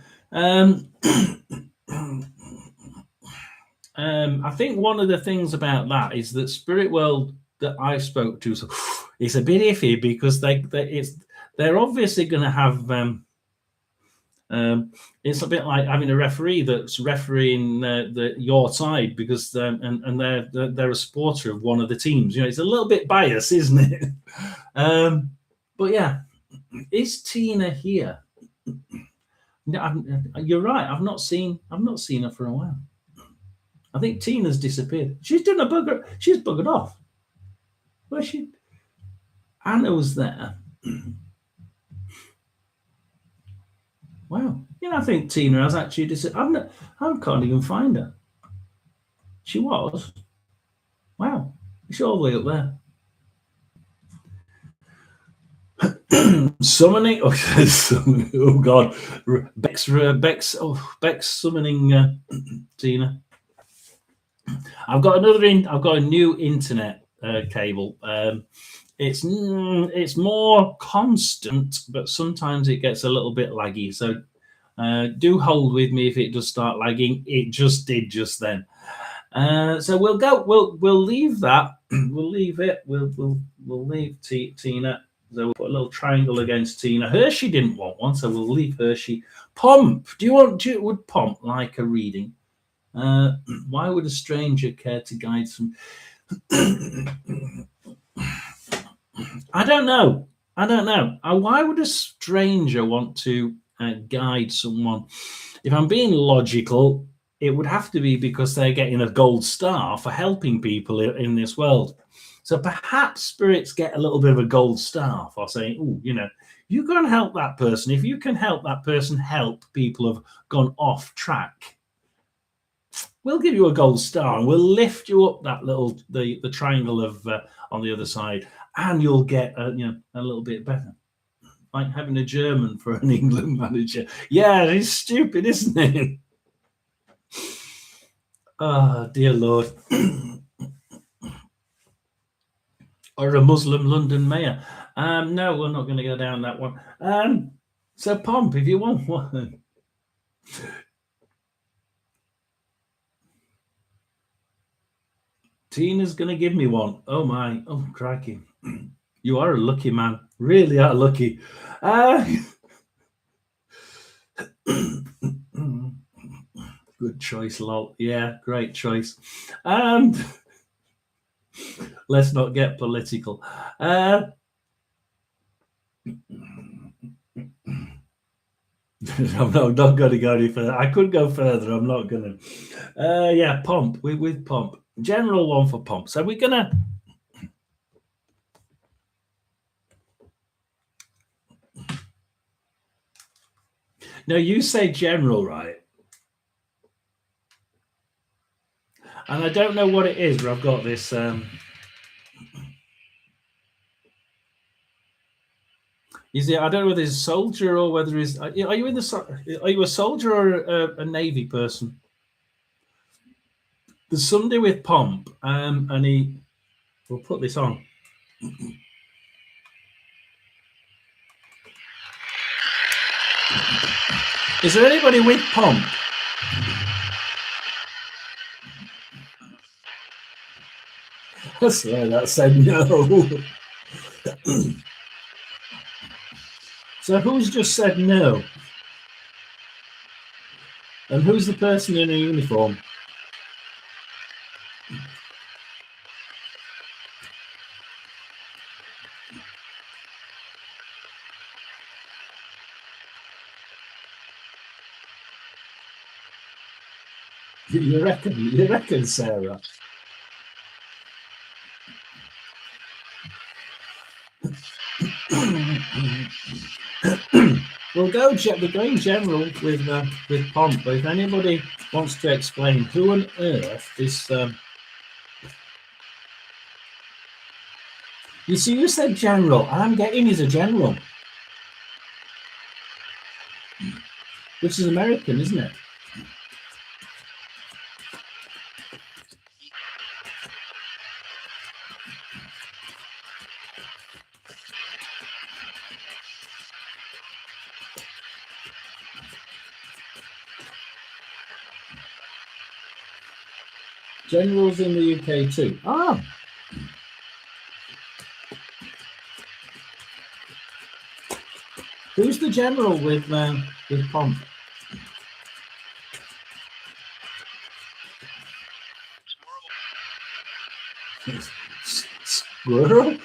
I think one of the things about that is that Spirit World that I spoke to, so it's a bit iffy because they're obviously going to have. It's a bit like having a referee that's refereeing your side because and they're a supporter of one of the teams. You know, it's a little bit biased, isn't it? But yeah, is Tina here? No, you're right. I've not seen her for a while. I think Tina's disappeared. She's done a bugger. She's buggered off. Where's she? Anna was there. Wow. You know, I think Tina has actually disappeared. I can't even find her. She was. Wow. She's all the way up there. Summoning. Oh God. Beck's summoning Tina. I've got a new internet cable. It's more constant, but sometimes it gets a little bit laggy. So do hold with me if it does start lagging. It just did just then. So we'll go. We'll leave that. We'll leave it. We'll leave Tina. So we'll put a little triangle against Tina. Hershey didn't want one, so we'll leave Hershey. Pomp. Would Pomp like a reading? Why would a stranger care to guide some? I don't know. Why would a stranger want to guide someone? If I'm being logical, it would have to be because they're getting a gold star for helping people in this world. So perhaps spirits get a little bit of a gold star for saying, oh, you know, you go and help that person. If you can help that person help people who've gone off track, we'll give you a gold star and we'll lift you up that little the triangle of on the other side, and you'll get a little bit better. Like having a German for an England manager. Yeah, it's stupid, isn't it? Oh dear Lord. Or a Muslim London mayor. No, we're not going to go down that one. So Pomp, if you want one. Tina's going to give me one. Oh my. Oh, crikey. You are a lucky man. Really are lucky. Good choice, lol. Yeah, great choice. Let's not get political. I'm not going to go any further. I could go further. I'm not going to. Yeah, Pomp. With Pomp. General one for Pomp. So we're going to. No, you say general, right? And I don't know what it is, but I've got this. Is it? I don't know whether he's a soldier or whether he's. Are you in the? Are you a soldier or a navy person? There's somebody with Pomp, and he. We'll put this on. Is there anybody with Pomp? I swear that said no. So who's just said no? And who's the person in a uniform? You reckon, Sarah? We're going general with Pomp, but if anybody wants to explain who on earth this you see, you said general, and I'm getting he's a general. Which is American, isn't it? Generals in the UK too. Ah. Who's the general with Pomp?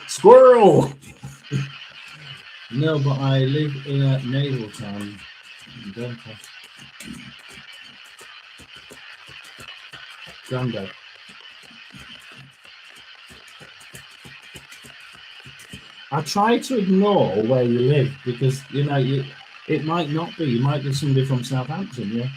Squirrel. No, but I live in a naval town. Don't I? Grandad. I try to ignore where you live because it might not be. You might be somebody from Southampton, yeah.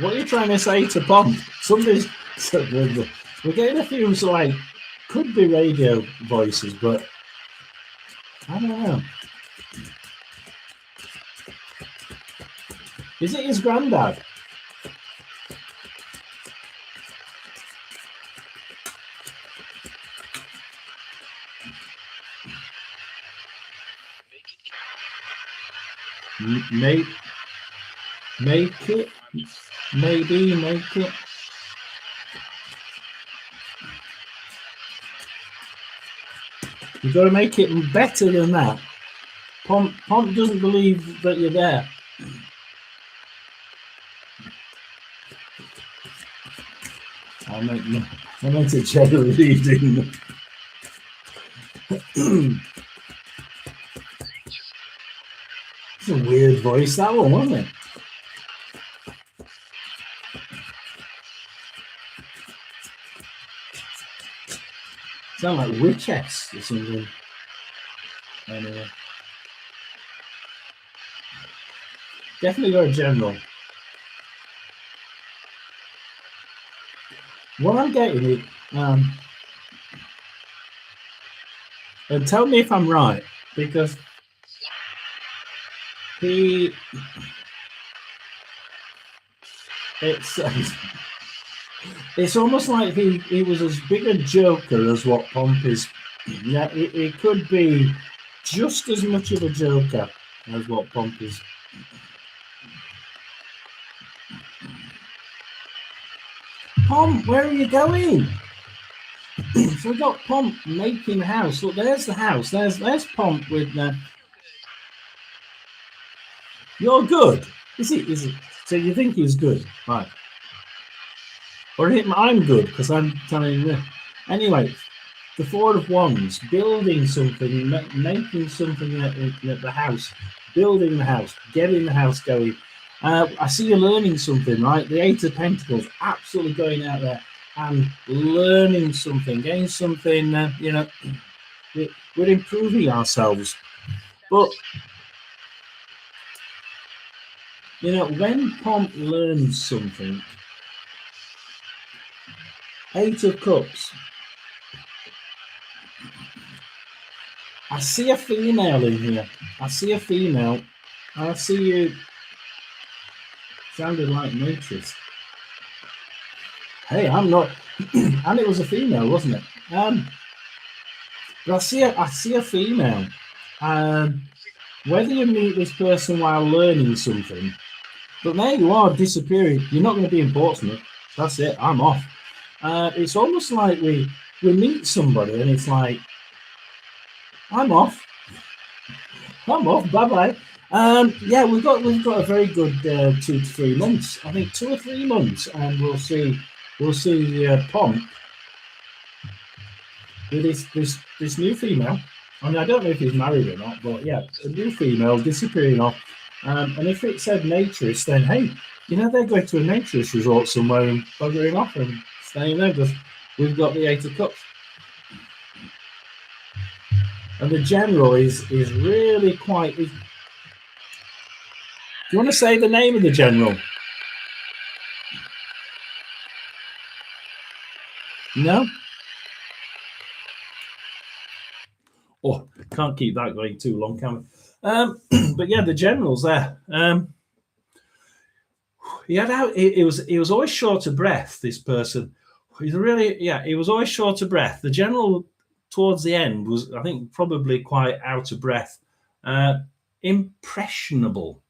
What are you trying to say to Pomp? Somebody's. We're getting a few could be radio voices, but I don't know. Is it his granddad? Make it. Maybe make it. You've got to make it better than that. Pomp doesn't believe that you're there. I meant to check the reading. It's a weird voice, that one, wasn't it? Sound like witches or something. Anyway. Definitely got a general. What I'm getting is, and tell me if I'm right, because it's almost like he was as big a joker as what Pomp is. Yeah, it could be just as much of a joker as what Pomp is. Pomp, where are you going? So we've got Pomp making the house. Look, there's the house. There's Pomp with. You're good. Is it? So you think he's good, right? Or I'm good because I'm telling you. Anyway, the Four of Wands, building something, making something at the house, building the house, getting the house going. I see you learning something, right? The Eight of Pentacles, absolutely going out there and learning something, getting something, we're improving ourselves. But, when Pomp learns something, Eight of Cups, I see a female in here. I see a female. I see you. Sounded like Matrix. Hey, I'm not. And it was a female, wasn't it? But I see a female. Whether you meet this person while learning something, but there you are disappearing. You're not going to be in Portsmouth. That's it. I'm off. It's almost like we meet somebody and it's like, I'm off. I'm off. Bye bye. Yeah, we've got a very good 2 to 3 months. I think 2 or 3 months, and we'll see Pomp with this new female. I mean, I don't know if he's married or not, but yeah, a new female disappearing off. And if it said naturist, then hey, they're going to a naturist resort somewhere and buggering off and staying there because we've got the Eight of Cups. And the general is really quite. Do you want to say the name of the general? No? Oh, can't keep that going too long, can we? But yeah, the general's there. He was always short of breath, this person. He was always short of breath. The general towards the end was, I think, probably quite out of breath. Impressionable.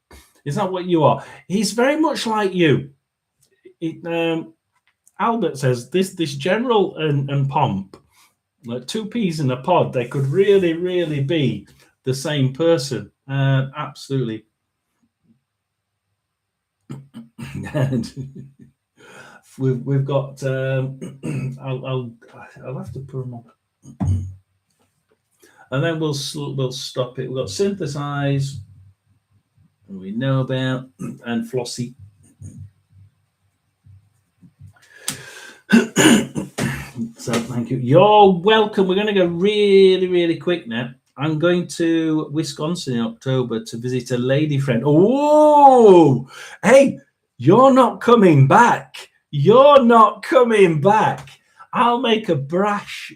Is that what you are? He's very much like you. Albert says this general and Pomp, like 2 peas in a pod, they could really, really be the same person. Absolutely. And we've got. I'll have to put them on, and then we'll stop it. We've got synthesize. We know about, and Flossie. So thank you. You're welcome. We're going to go really, really quick now. I'm going to Wisconsin in October to visit a lady friend. Oh, hey, you're not coming back. You're not coming back. I'll make a brash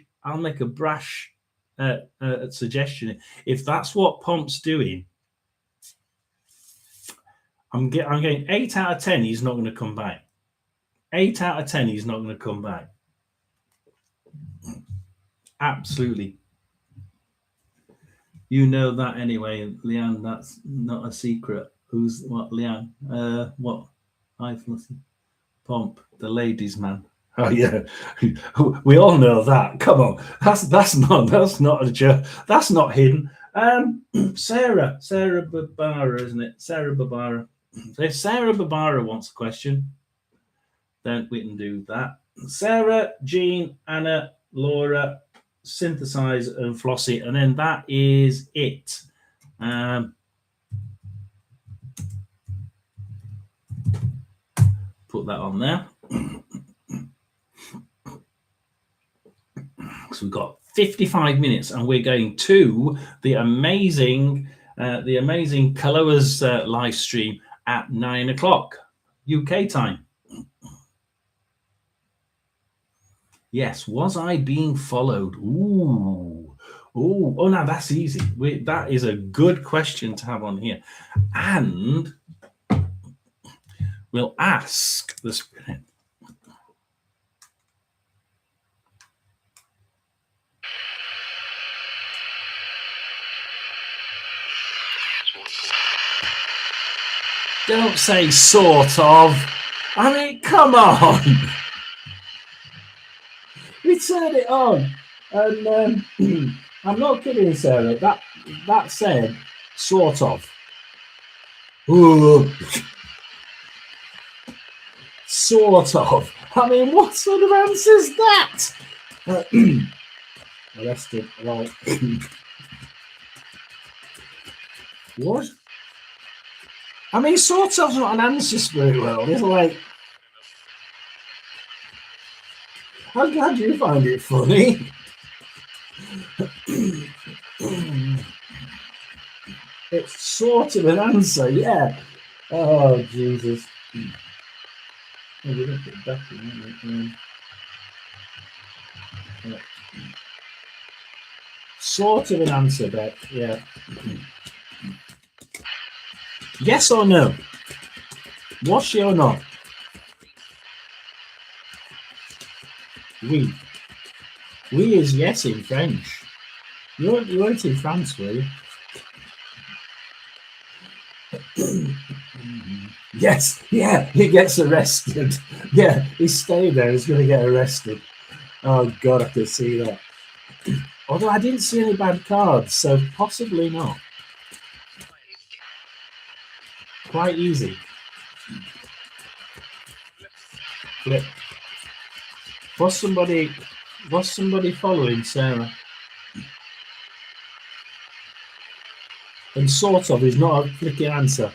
suggestion. If that's what Pomp's doing, I'm getting 8 out of 10. He's not going to come back. 8 out of 10. He's not going to come back. Absolutely. You know that anyway, Leanne. That's not a secret. Who's what, Leanne? What? Hi, Flossie. Pomp, the ladies' man. Oh yeah, we all know that. Come on, that's not a joke. That's not hidden. Sarah Barbara, isn't it? Sarah Barbara. So if Sarah Barbara wants a question, then we can do that. Sarah, Jean, Anna, Laura, synthesize, and Flossie, and then that is it. Put that on there. So we've got 55 minutes, and we're going to the amazing Kaloa's live stream at 9 o'clock UK time. Yes, was I being followed? Oh, now that's easy. That is a good question to have on here. And we'll ask the spirit. Don't say sort of. I mean, come on. We turned it on. And I'm not kidding, Sarah. That said, sort of. Ooh. Sort of. I mean, what sort of answer is that? Arrested. Right. What? I mean, sort of not an answer, Spirit World. It's like, I'm glad you find it funny. It's sort of an answer, yeah. Oh, Jesus. Sort of an answer, Beck, yeah. Yes or no? Was she or not? Oui. Oui is yes in French. You weren't in France, were you? Yes, yeah, he gets arrested. Yeah, he stayed there. He's going to get arrested. Oh, God, I could see that. Although I didn't see any bad cards, so possibly not. Quite easy. Flip. Was somebody following Sarah? And sort of is not a flicking answer.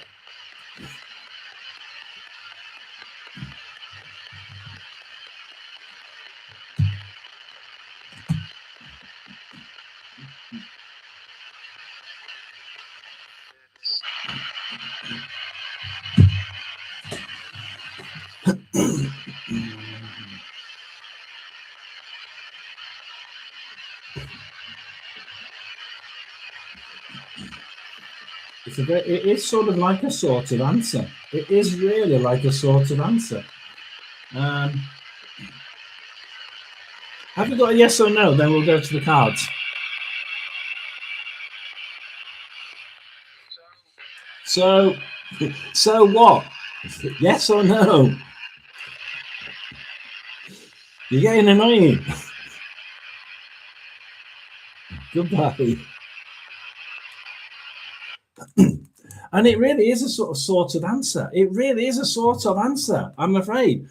It is sort of like a sort of answer. It is really like a sort of answer. Have you got a yes or no? Then we'll go to the cards. So what? Yes or no? You're getting annoying. Goodbye. And it really is a sort of answer. It really is a sort of answer, I'm afraid.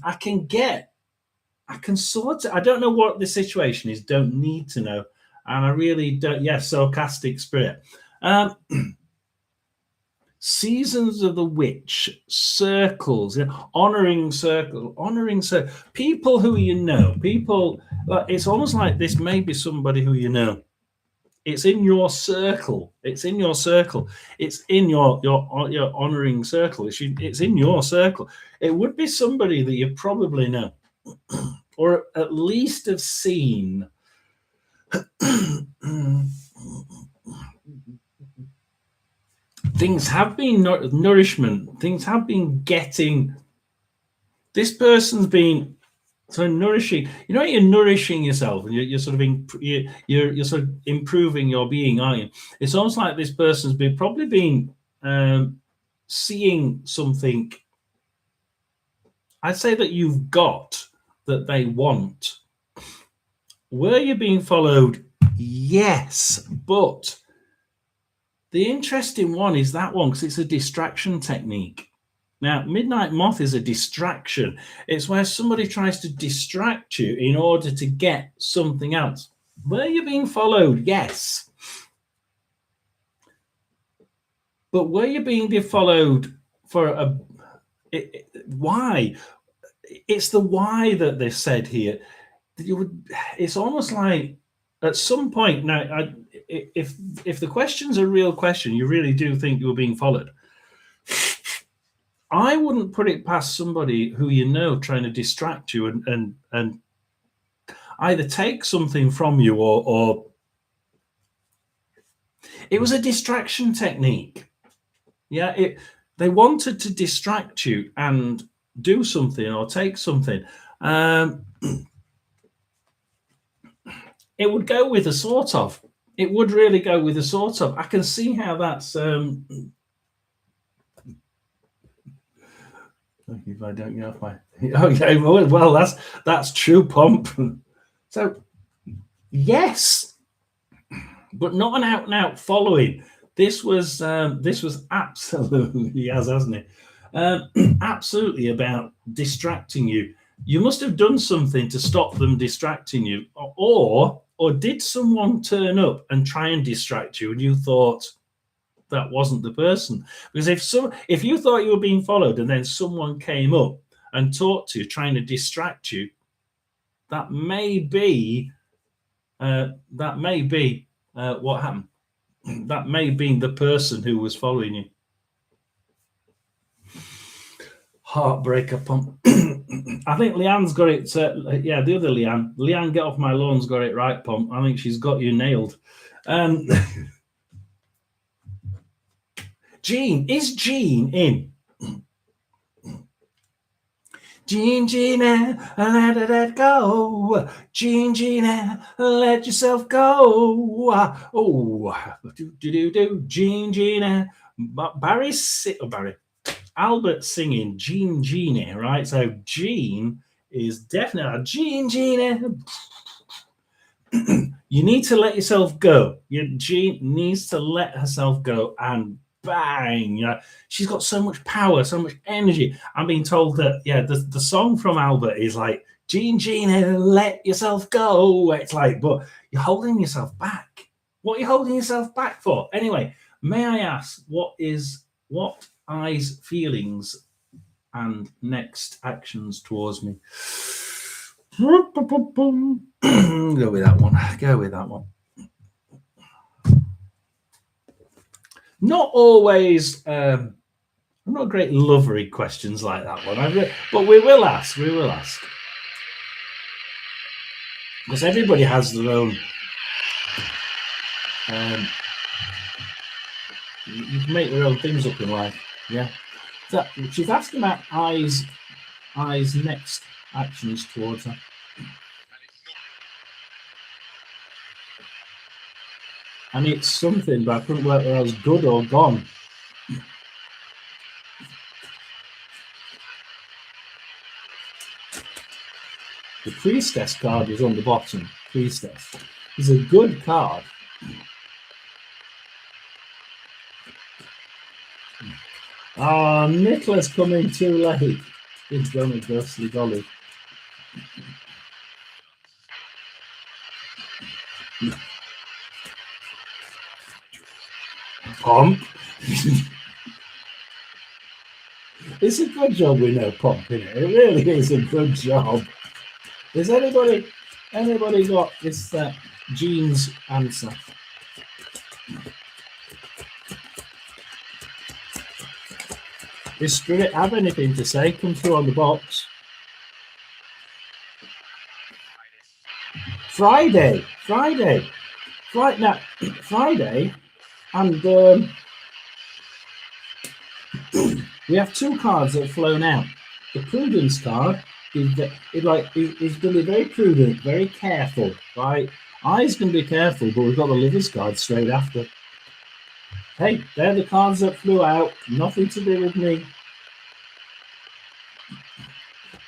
I can sort of, I don't know what the situation is, don't need to know. And I really don't, yes, sarcastic spirit. Seasons of the Witch, circles, honoring people who you know, people, it's almost like this may be somebody who you know. It's in your circle. It's in your circle. It's in your honoring circle. It's in your circle. It would be somebody that you probably know, or at least have seen. Things have been nourishment. Things have been getting. This person's been so nourishing. You know, you're nourishing yourself, and you're sort of you're sort of improving your being, aren't you? It's almost like this person's probably been seeing something. I'd say that you've got that they want. Were you being followed? Yes, but the interesting one is that one because it's a distraction technique. Now, Midnight Moth is a distraction. It's where somebody tries to distract you in order to get something else. Were you being followed? Yes. But were you being followed for why? It's the why that they've said here. It's almost like at some point now, if the question's a real question, you really do think you were being followed. I wouldn't put it past somebody who you know trying to distract you and either take something from you or it was a distraction technique. Yeah, they wanted to distract you and do something or take something. It would go with a sort of. It would really go with a sort of. I can see how that's. If I don't get off my. Okay, well, that's true, Pomp. So, yes, but not an out and out following. This was absolutely, hasn't it? Absolutely about distracting you you must have done something to stop them distracting you, or did someone turn up and try and distract you and you thought that wasn't the person? Because if you thought you were being followed and then someone came up and talked to you trying to distract you, that may be what happened. That may be the person who was following you. Heartbreaker pump. I think Leanne's got it. Yeah, the other Leanne, get off my lawn's got it right, pump. I think she's got you nailed. Jean, is Jean in? Gina, let it go. Gina, let yourself go. Oh, do. Gina. Barry. Albert singing Gina, right? So Jean is definitely Gina. You need to let yourself go. Jean needs to let herself go, and bang, she's got so much power, so much energy. I'm being told that the song from Albert is like Gina, let yourself go. It's like, but you're holding yourself back. What are you holding yourself back for? Anyway, may I ask, what eyes, feelings, and next actions towards me? Go with that one. Not always. I'm not great lovery questions like that one, but we will ask. Because everybody has their own. You can make your own things up in life. Yeah. So she's asking about eyes, next actions towards her. And it's something, but I couldn't work whether I was good or gone. The Priestess card is on the bottom. Priestess is a good card. Oh, Nicholas coming too late. It's done a ghostly dolly. Pomp. It's a good job we know Pomp, isn't it? It really is a good job. Has anybody got this Jean's answer? Does Spirit have anything to say? Come through on the box. Friday. Right now, Friday, and we have two cards that have flown out. The Prudence card is going to be very prudent, very careful, right? I's going to be careful, but we've got the Livers card straight after. Hey, they're the cards that flew out. Nothing to do with me.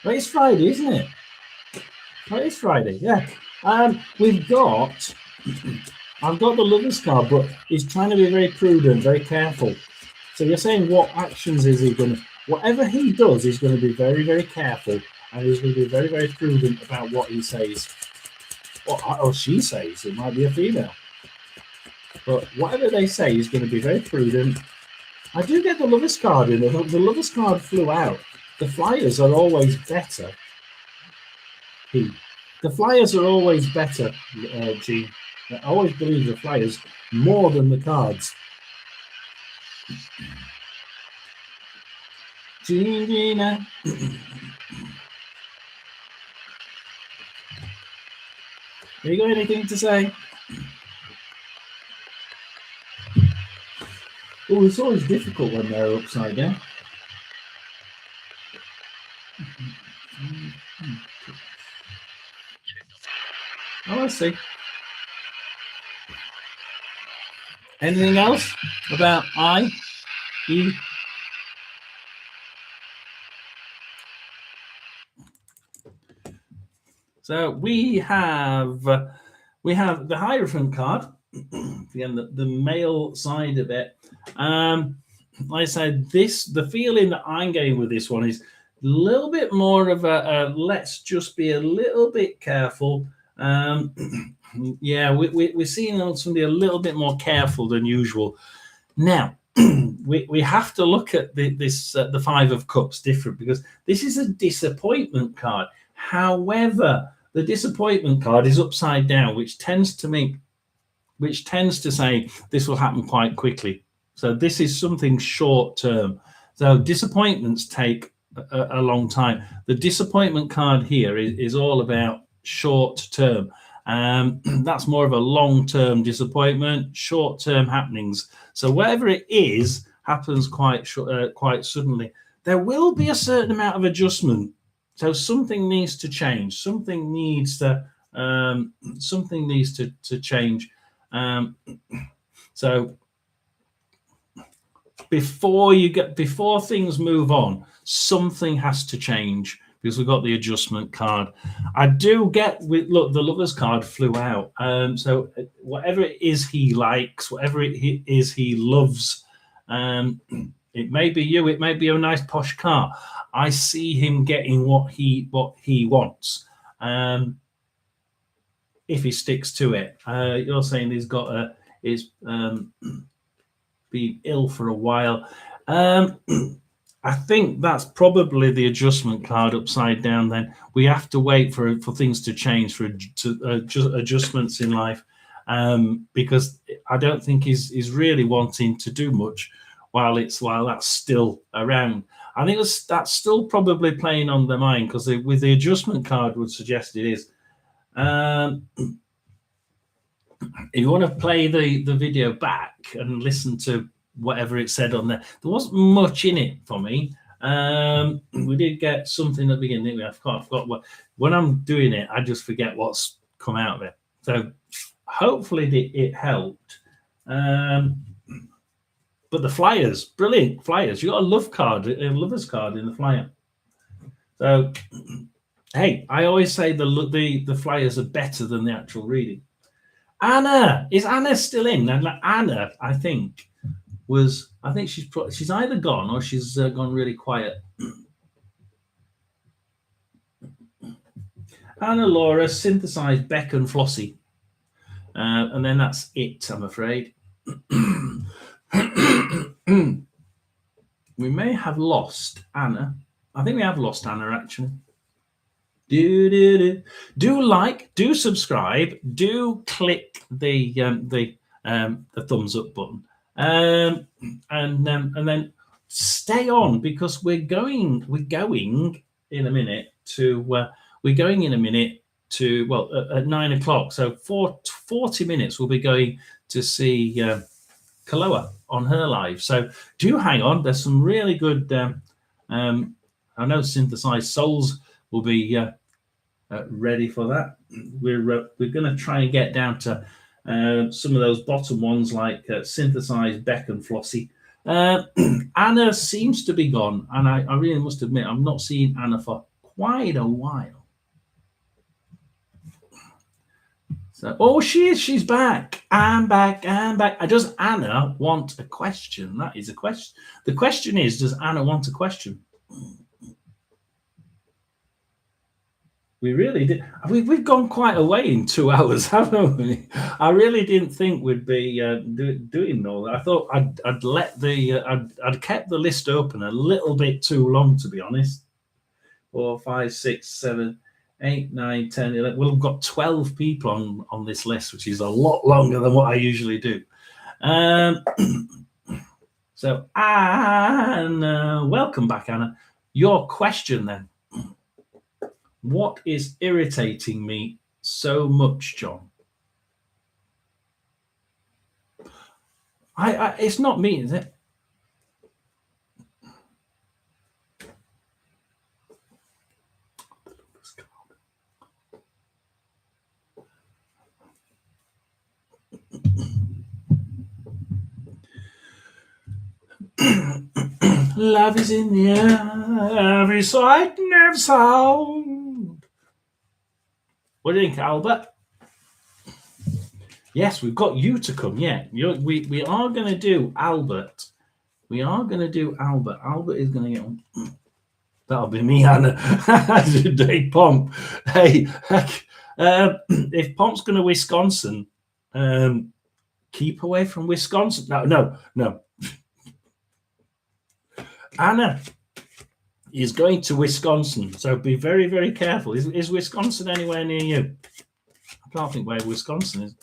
But it's Friday, isn't it? Well, it's Friday, yeah. I've got the Lovers card, but he's trying to be very prudent, very careful. So you're saying what actions is he going to... Whatever he does, he's going to be very, very careful, and he's going to be very, very prudent about what he says. Or she says. It might be a female. But whatever they say, he's going to be very prudent. I do get the Lovers card in. The Lovers card flew out. The Flyers are always better. The Flyers are always better, G. I always believe the Flyers more than the cards. Gina. Have you got anything to say? Oh, it's always difficult when they're upside down. Oh, I see. Anything else about I, E? So we have the Hierophant card, again, the male side of it. Like I said, the feeling that I'm getting with this one is little bit more of a let's just be a little bit careful. Yeah, we're seeing somebody a little bit more careful than usual. Now, we have to look at the Five of Cups different, because this is a disappointment card. However, the disappointment card is upside down, which tends to say this will happen quite quickly. So this is something short term. So disappointments take a long time. The disappointment card here is all about short term. That's more of a long-term disappointment, short-term happenings. So whatever it is happens quite suddenly. There will be a certain amount of adjustment. So something needs to change. Something needs to change. So before things move on, something has to change, because we've got the adjustment card. I do get look, the Lovers card flew out. So whatever it is he likes, whatever it is he loves, it may be you, it may be a nice posh car. I see him getting what he wants. If he sticks to it. You're saying he's got been ill for a while. I think that's probably the adjustment card upside down. Then we have to wait for things to change, for adjustments in life, because I don't think he's really wanting to do much while that's still around. I think that's still probably playing on their mind, because with the adjustment card would suggest it is. If you want to play the video back and listen to whatever it said on there wasn't much in it for me. We did get something at the beginning, didn't we? I forgot what. When I'm doing it, I just forget what's come out of it. So hopefully it helped. But the flyers, brilliant flyers. You got a lovers card in the flyer. So hey, I always say the flyers are better than the actual reading. Anna, is Anna still in? And Anna, I think she's either gone or she's gone really quiet. Anna Laura synthesized Beck and Flossie, and then that's it, I'm afraid. We may have lost Anna. I think we have lost Anna, actually. Do like, do subscribe, do click the thumbs up button, and then stay on, because we're going in a minute to at 9 o'clock. So for 40 minutes we'll be going to see Kaloa on her live. So do hang on. There's some really good. I know Synthesized Souls will be ready for that. We're going to try and get down to some of those bottom ones, like Synthesized Beck and Flossie. Anna seems to be gone, and I really must admit I'm not seeing Anna for quite a while. So, she's back. I'm back. Does Anna want a question? That is a question. The question is, does Anna want a question? We really did. We've gone quite a way in 2 hours, haven't we? I really didn't think we'd be doing all that. I thought I'd let I'd kept the list open a little bit too long, to be honest. 4, 5, 6, 7, 8, 9, 10, 11. Well, we've got 12 people on this list, which is a lot longer than what I usually do. So, Anna, welcome back, Anna. Your question then. What is irritating me so much, John? It's not me, is it? Love is in the air, every sight and every sound. What do you think, Albert? Yes, we've got you to come. Yeah, we are going to do Albert. We are going to do Albert. Albert is going to get on. That'll be me, Anna. Hey, Pomp. Hey, if Pomp's going to Wisconsin, keep away from Wisconsin. No. Anna is going to Wisconsin, so be very, very careful. Is Wisconsin anywhere near you? I can't think where Wisconsin is.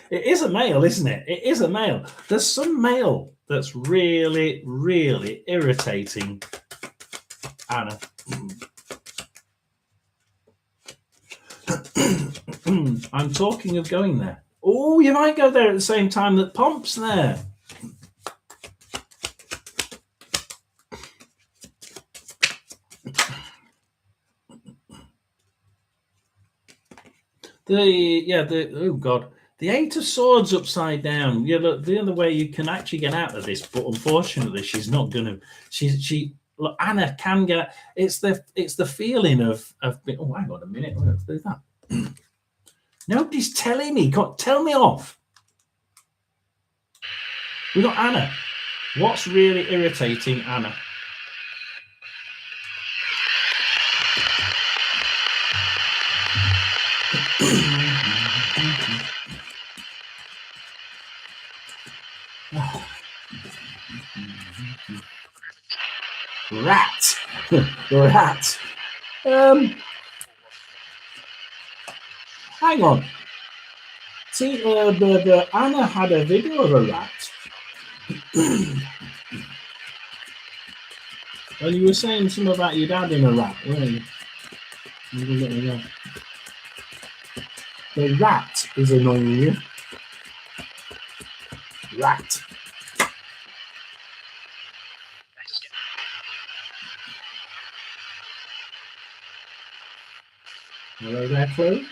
It is a male, isn't it? It is a male. There's some male that's really, really irritating, Anna. I'm talking of going there. Oh, you might go there at the same time that Pomp's there. Oh God, the Eight of Swords upside down. Yeah, look, the other way you can actually get out of this, but unfortunately, she's not going to. Look, Anna can get. It's the feeling of being. Oh, hang on a minute. Let's do that. Nobody's telling me. Tell me off. We got Anna. What's really irritating Anna? Rat. Rat. Hang on. See, Anna had a video of a rat. And you were saying something about your dad in a rat, weren't you? The rat is annoying you. Rat. Hello there, Chloe.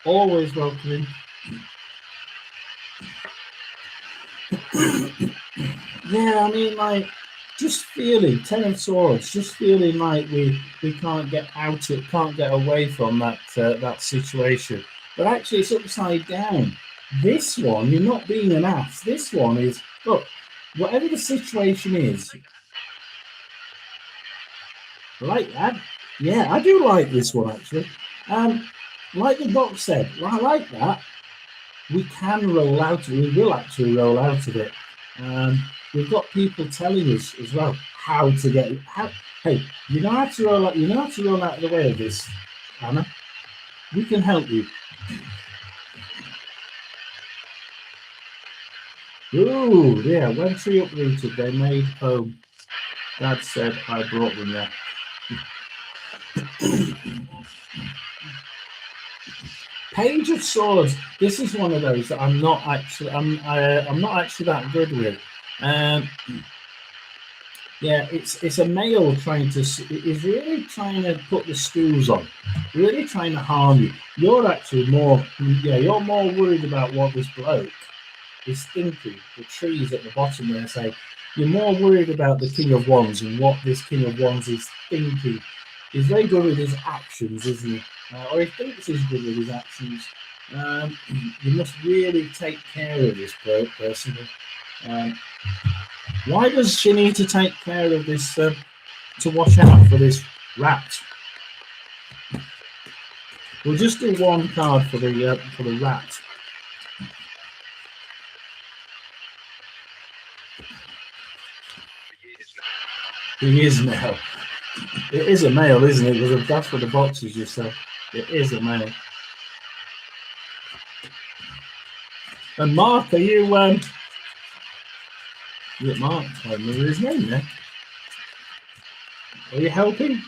Always welcoming. Yeah, I mean, like, just feeling 10 of Swords, just feeling like we can't get out it, can't get away from that situation. But actually, it's upside down. This one, you're not being an ass. This one is, look, whatever the situation is, like that. Yeah, I do like this one actually. Like the box said, I like that. We can roll out. We will actually roll out of it. We've got people telling us as well how to get. Hey, you know how to roll out. You know how to roll out of the way of this, Anna. We can help you. Ooh, yeah. When tree uprooted, they made home. Dad said I brought them there. Page of Swords. This is one of those that I'm not actually that good with. Yeah, it's a male trying to. Is really trying to put the screws on, really trying to harm you. You're actually more. Yeah, you're more worried about what this bloke is thinking. The trees at the bottom there say you're more worried about the King of Wands and what this King of Wands is thinking. He's very good with his actions, isn't he? Or he thinks he's good with his actions. You must really take care of this person. Why does she need to take care of this? To watch out for this rat. We'll just do one card for the rat. He is now. It is a male, isn't it? Because that's what the boxes you said. It is a male. And Mark, are you? Yeah, Mark. I remember his name there. Are you helping?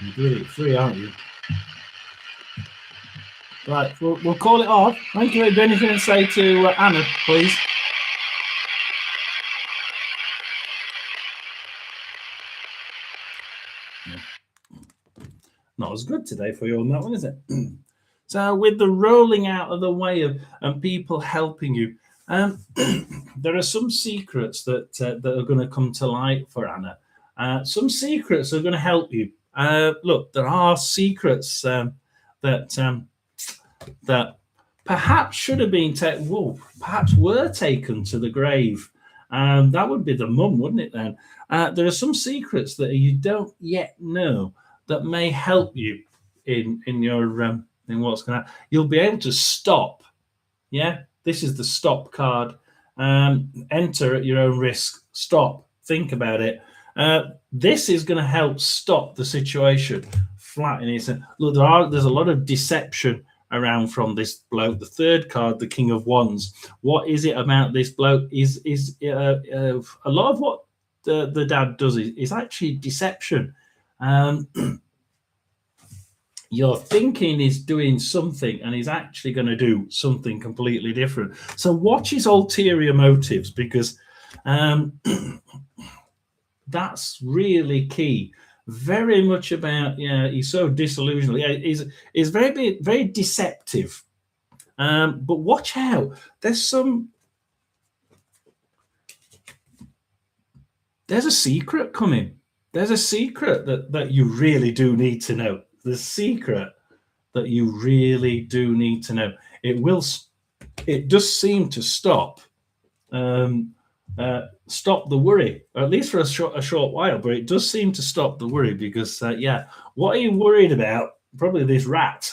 You're really free, aren't you? Right, we'll call it off. Thank you. Anything to say to Anna, please? Not as good today for you on that one, is it? So with the rolling out of the way of and people helping you, there are some secrets that are going to come to light for Anna. Some secrets are going to help you. Look, there are secrets that that perhaps should have been perhaps were taken to the grave. That would be the mum, wouldn't it? Then there are some secrets that you don't yet know that may help you in your in what's going to. You'll be able to stop. Yeah, this is the stop card. Enter at your own risk. Stop. Think about it. This is going to help stop the situation. Flatten it. Look, there's a lot of deception around from this bloke. The third card, the King of Wands. What is it about this bloke? Is a lot of what the dad does is actually deception. Your thinking is doing something and he's actually going to do something completely different. So watch his ulterior motives, because that's really key. Very much about, he's so disillusioned. He's very, very deceptive. But watch out. There's a secret coming. There's a secret that you really do need to know. The secret that you really do need to know. It does seem to stop the worry, or at least for a short while, but it does seem to stop the worry, because what are you worried about? Probably this rat.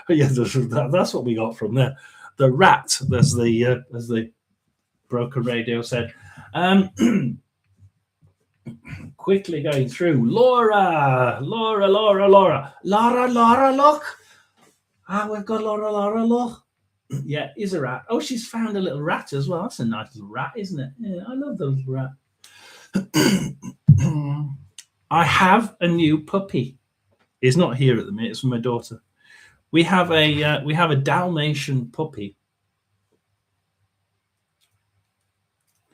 Yeah, that's what we got from there. The rat, as the broken radio said. Quickly going through. Laura, look. We've got Laura, look. Yeah, is a rat. Oh, she's found a little rat as well. That's a nice little rat, isn't it? Yeah, I love those rat. I have a new puppy. He's not here at the minute. It's from my daughter. We have a Dalmatian puppy.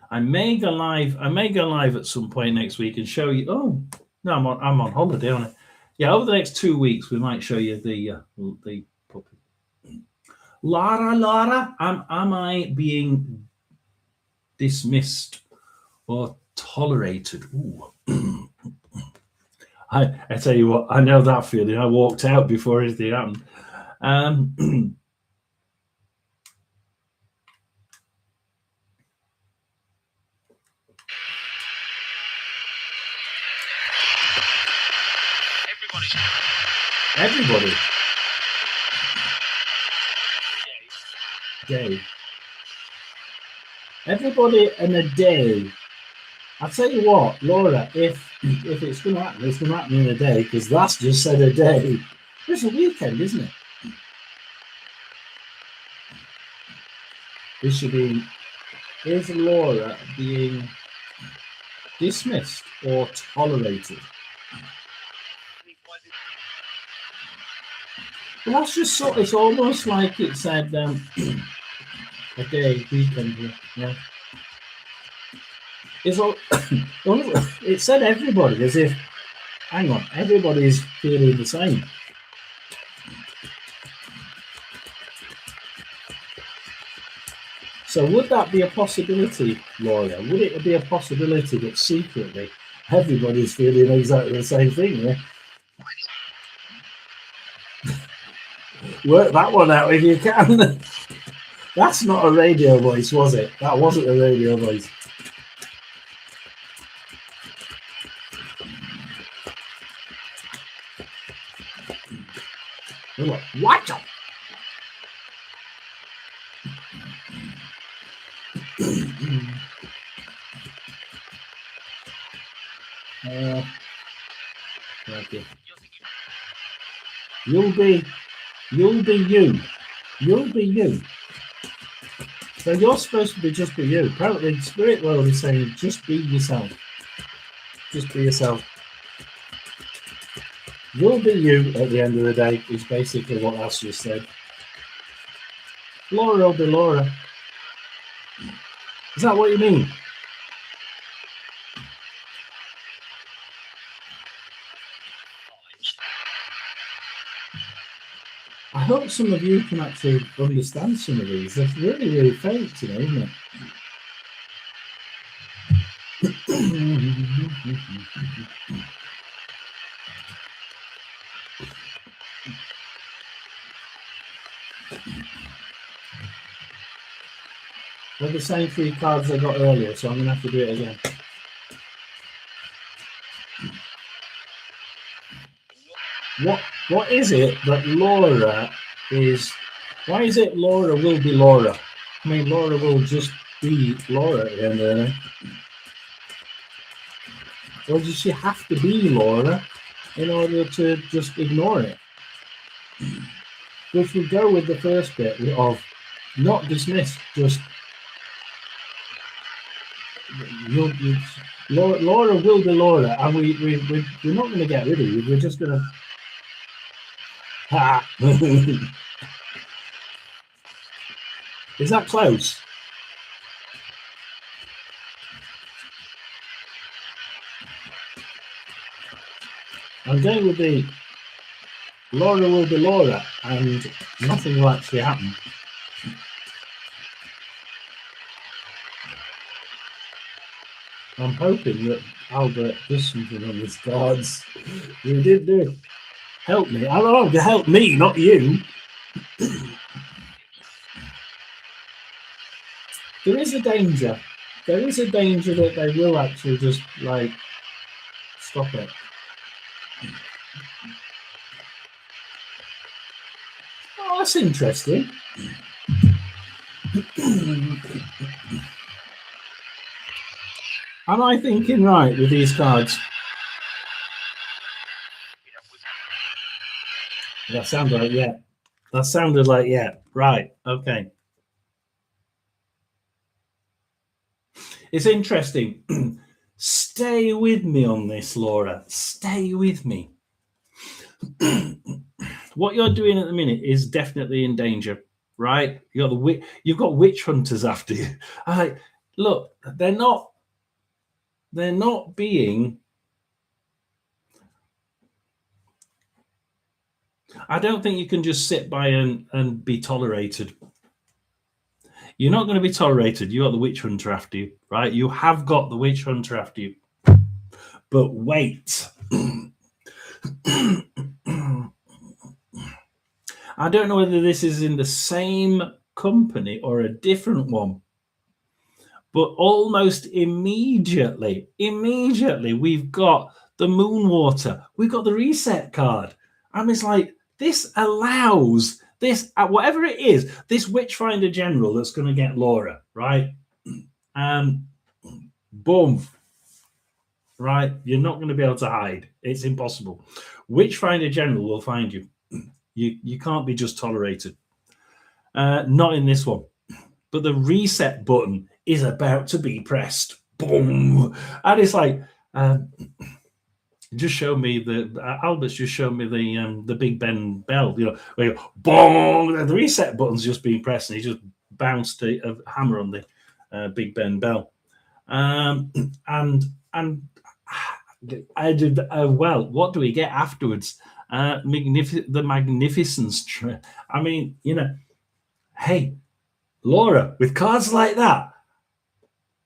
I may go live at some point next week and show you. Oh no, I'm on holiday, aren't I? Yeah, over the next 2 weeks we might show you the puppy. Laura, am I being dismissed or tolerated? Ooh. I tell you what, I know that feeling. I walked out before anything happened. Everybody. Day. Everybody in a day. I'll tell you what, Laura, if it's going to happen, it's going to happen in a day, because that's just said a day. It's a weekend, isn't it? This should be, is Laura being dismissed or tolerated? Well, that's just so, it's almost like it said a day, weekend here. Yeah. It's all, it said everybody, as if, hang on, everybody's feeling the same. So would that be a possibility, Laura? Would it be a possibility that secretly everybody's feeling exactly the same thing? Yeah? Work that one out if you can. That's not a radio voice, was it? That wasn't a radio voice. What? Okay. You'll be you. You'll be you. So you're supposed to be just be you. Apparently, the spirit world is saying just be yourself. Just be yourself. You'll be you at the end of the day, is basically what Ash just said. Laura will be Laura. Is that what you mean? I hope some of you can actually understand some of these. They're really, really faked, you know, isn't it? They're the same 3 cards I got earlier, so I'm going to have to do it again. What is it that Laura is? Why is it Laura will be Laura? I mean, Laura will just be Laura at the end of the day. Or does she have to be Laura in order to just ignore it? Which would go with the first bit of not dismissed, just Laura will be Laura, and we're not going to get rid of you. We're just going to. Ha! Is that close? I'm going with the Laura will be Laura, and nothing will actually happen. I'm hoping that Albert does something on his cards. You did do. Help me. I don't know, help me, not you. There is a danger. There is a danger that they will actually just, like, stop it. Oh, that's interesting. Am I thinking right with these cards? That sounded like yeah. That sounded like yeah. Right. Okay. It's interesting. Stay with me on this, Laura. Stay with me. What you're doing at the minute is definitely in danger, right? You've got witch hunters after you. Look, they're not being. I don't think you can just sit by and be tolerated. You're not going to be tolerated. You got the witch hunter after you, right? You have got the witch hunter after you. But wait. I don't know whether this is in the same company or a different one. But almost immediately, we've got the Moonwater. We've got the reset card. And it's like, this allows this, whatever it is, this Witchfinder General that's going to get Laura, right? Boom. Right? You're not going to be able to hide. It's impossible. Witchfinder General will find you. You can't be just tolerated. Not in this one. But the reset button is about to be pressed. Boom. And it's like, just show me Albert's just showed me the Big Ben bell, you know, where you, boom, the reset button's just being pressed, and he just bounced a hammer on the Big Ben bell. And I did well. What do we get afterwards? The magnificence. I mean, you know, hey, Laura, with cards like that,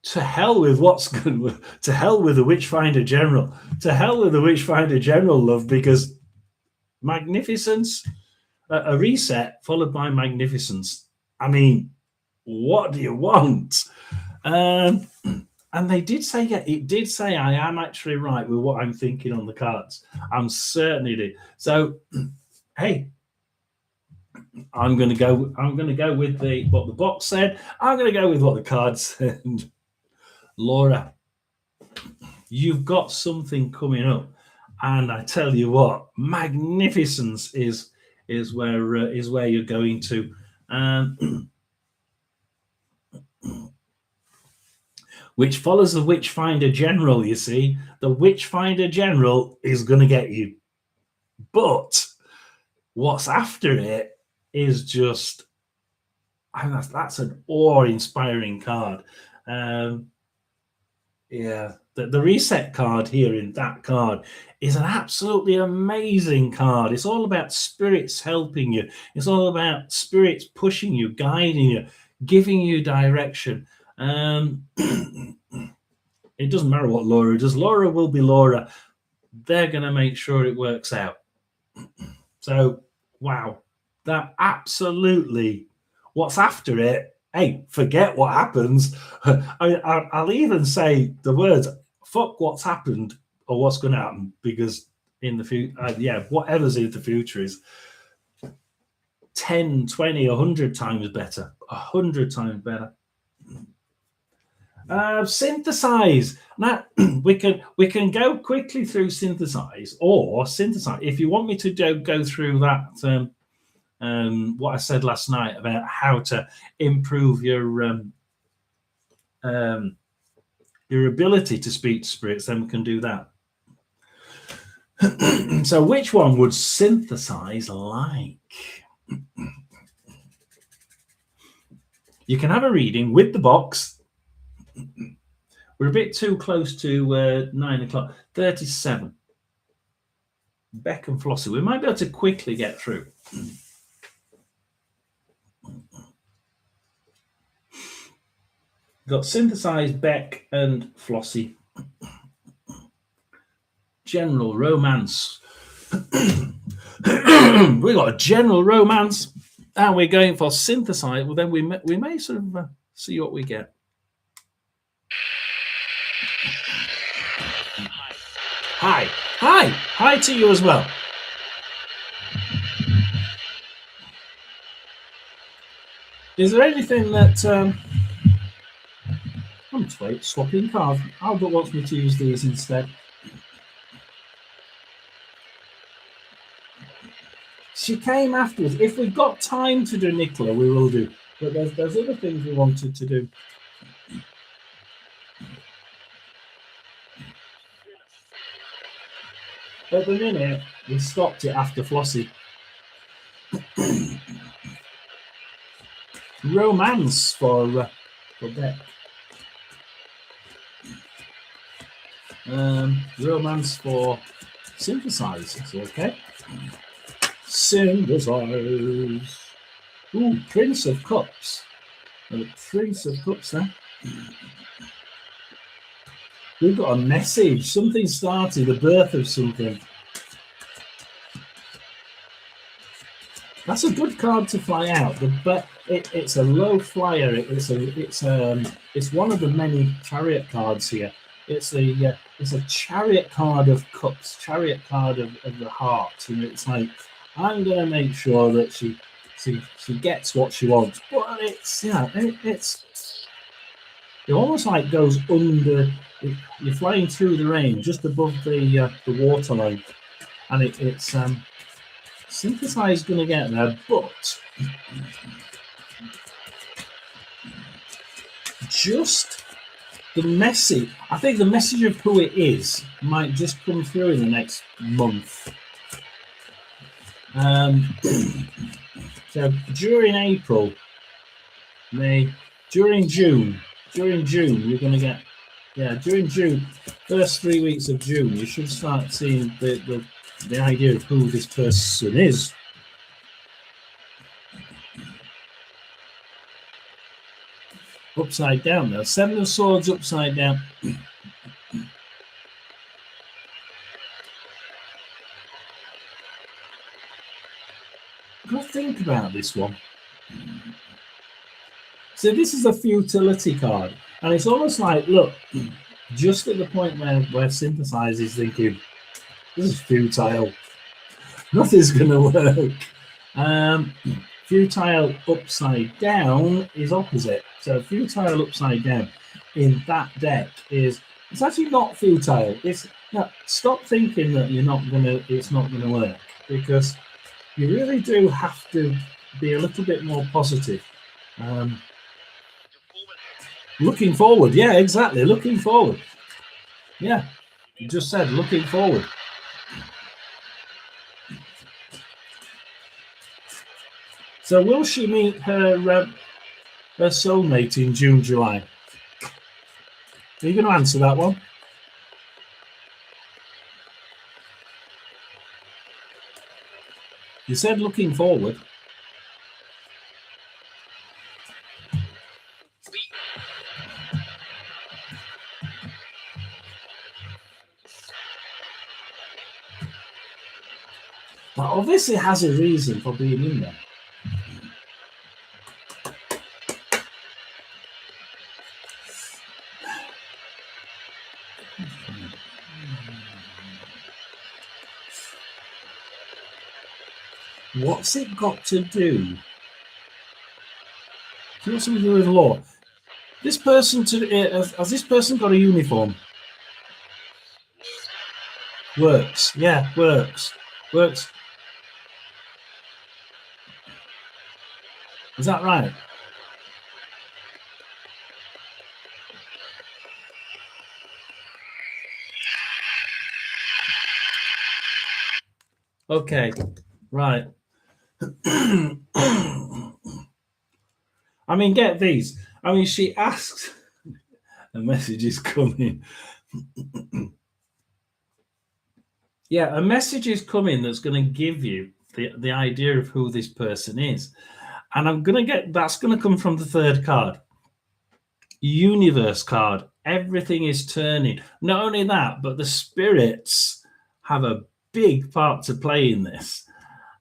to hell with what's good. To hell with the Witchfinder General. To hell with the Witchfinder General, love, because magnificence, a reset followed by magnificence. I mean, what do you want? And they did say, yeah, it did say I am actually right with what I'm thinking on the cards. I'm certainly did. So, hey, I'm going to go with what the box said. I'm going to go with what the cards said. Laura, you've got something coming up, and I tell you what, magnificence is where you're going to. Which follows the Witchfinder General. You see, the Witchfinder General is going to get you, but what's after it is just, that's an awe-inspiring card. Yeah, the reset card here in that card is an absolutely amazing card. It's all about spirits helping you. It's all about spirits pushing you, guiding you, giving you direction. It doesn't matter what Laura does. Laura will be Laura. They're going to make sure it works out. So, wow, that absolutely, what's after it? Hey, forget what happens. I'll even say the words, fuck what's happened or what's going to happen, because in the future, yeah, whatever's in the future is 10, 20, 100 times better. 100 times better. Synthesize. Now we can go quickly through synthesize or synthesize. If you want me to go through that, what I said last night about how to improve your ability to speak to spirits, then we can do that. So, which one would synthesize like? You can have a reading with the box. We're a bit too close to 9 o'clock. 37. Beck and Flossie. We might be able to quickly get through. Got synthesized Beck and Flossie. General romance. We got a general romance, and we're going for synthesize. Well, then we may sort of see what we get. Hi to you as well. Is there anything that I'm just swapping cards? Albert wants me to use these instead. She came afterwards. If we've got time to do Nicola, we will do. But there's other things we wanted to do. At the minute, we stopped it after Flossie. Romance for Beck. Romance for synthesizers, okay? Synthesize. Ooh, Prince of Cups. The Prince of Cups there. We've got a message. Something started, the birth of something. That's a good card to fly out. But it's a low flyer. It's one of the many chariot cards here. It's a chariot card of cups, chariot card of the heart. You know, it's like, I'm going to make sure that she gets what she wants. But it almost like goes under. You're flying through the rain, just above the waterline, and it's synthesize going to get there, but just the message. I think the message of who it is might just come through in the next month. So during April, May, during June, you're going to get, during June, first 3 weeks of June, you should start seeing the idea of who this person is. Upside down now. 7 of Swords upside down. Go think about this one. So this is a futility card, and it's almost like, look, just at the point where Synthesize is thinking, this is futile. Nothing's going to work. Futile upside down is opposite. So futile upside down in that deck it's actually not futile. Stop thinking that it's not gonna work, because you really do have to be a little bit more positive. Looking forward, yeah, exactly. Looking forward. Yeah, you just said looking forward. So will she meet her soulmate in June, July? Are you going to answer that one? You said looking forward. But obviously has a reason for being in there. What's it got to do? What's something to do with law? This person has this person got a uniform? Works. Yeah, works. Works. Is that right? Okay, right. I mean, get these. I mean, she asks, a message is coming. Yeah, a message is coming that's going to give you the idea of who this person is. And I'm going to get, that's going to come from the third card. Universe card. Everything is turning. Not only that, but the spirits have a big part to play in this.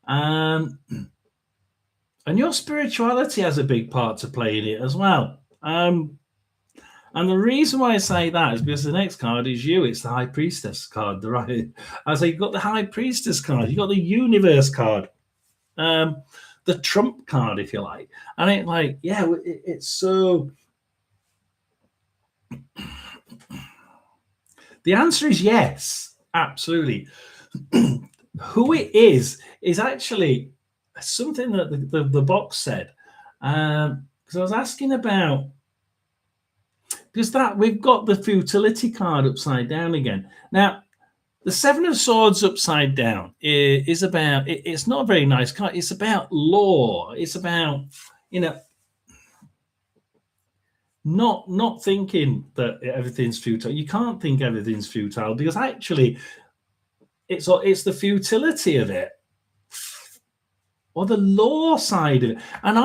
And your spirituality has a big part to play in it as well. And the reason why I say that is because the next card is you. It's the High Priestess card. The right. I say you've got the High Priestess card. You've got the Universe card. The Trump card, if you like. And it like, yeah, it's so. The answer is yes, absolutely. Who it is actually something that the box said. Because I was asking about, because that we've got the futility card upside down again. Now, the Seven of Swords upside down is about, it's not a very nice card. It's about law. It's about, not thinking that everything's futile. You can't think everything's futile because actually it's the futility of it or the law side of it. And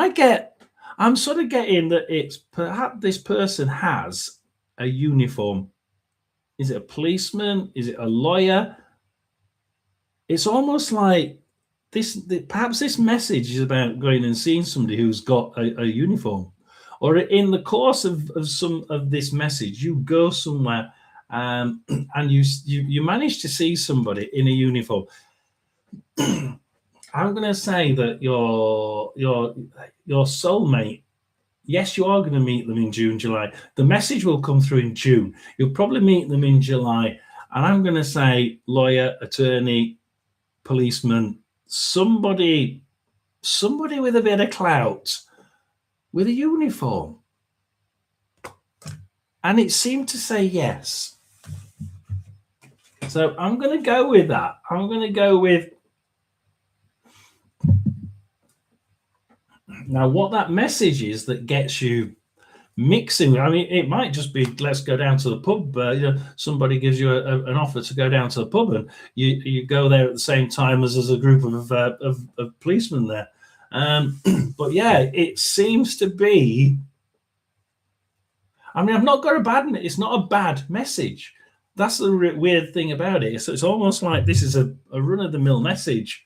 I'm sort of getting that it's perhaps this person has a uniform. Is it a policeman? Is it a lawyer? It's almost like perhaps this message is about going and seeing somebody who's got a uniform. Or in the course of some of this message, you go somewhere and you manage to see somebody in a uniform. I'm going to say that your soulmate, yes, you are going to meet them in June, July. The message will come through in June. You'll probably meet them in July. And I'm going to say lawyer, attorney, policeman, somebody with a bit of clout, with a uniform. And it seemed to say yes. So I'm going to go with that. I'm going to go with. Now, what that message is that gets you mixing. I mean, it might just be, let's go down to the pub. Somebody gives you an offer to go down to the pub and you go there at the same time as a group of policemen there. But yeah, it seems to be. I mean, I've not got it's not a bad message. That's the weird thing about it. So it's almost like this is a run-of-the-mill message,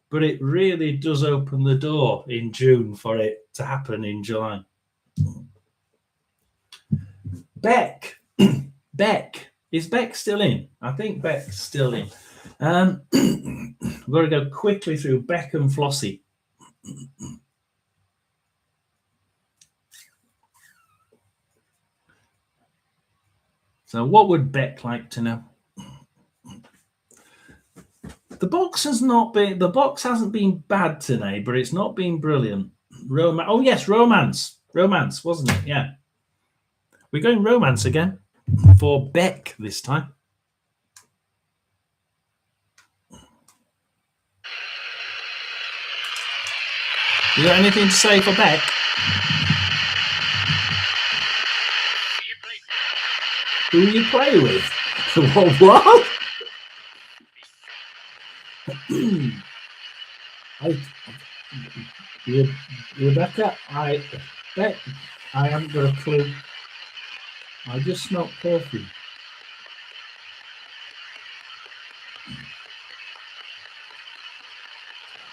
but it really does open the door in June for it to happen in July. Beck. Beck. Is Beck still in? I think Beck's still in. We've got to go quickly through Beck and Flossie. So what would Beck like to know? The box hasn't been bad today, but it's not been brilliant. Oh yes, romance, wasn't it? Yeah, we're going romance again for Beck this time. You got anything to say for Beck? who you play with. What? Rebecca, I bet I haven't got a clue. I just smelled perfume.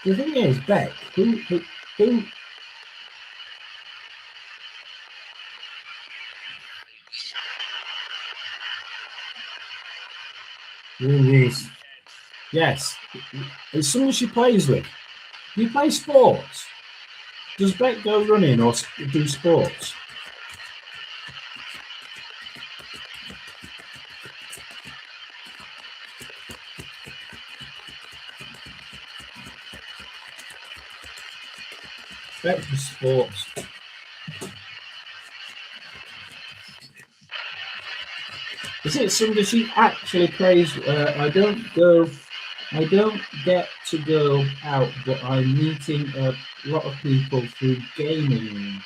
The thing is, Beck, who is? Yes, it's someone she plays with. You play sports. Does Beck go running or do sports? Beck does sports. Is it somebody she actually plays? I don't get to go out, but I'm meeting a lot of people through gaming.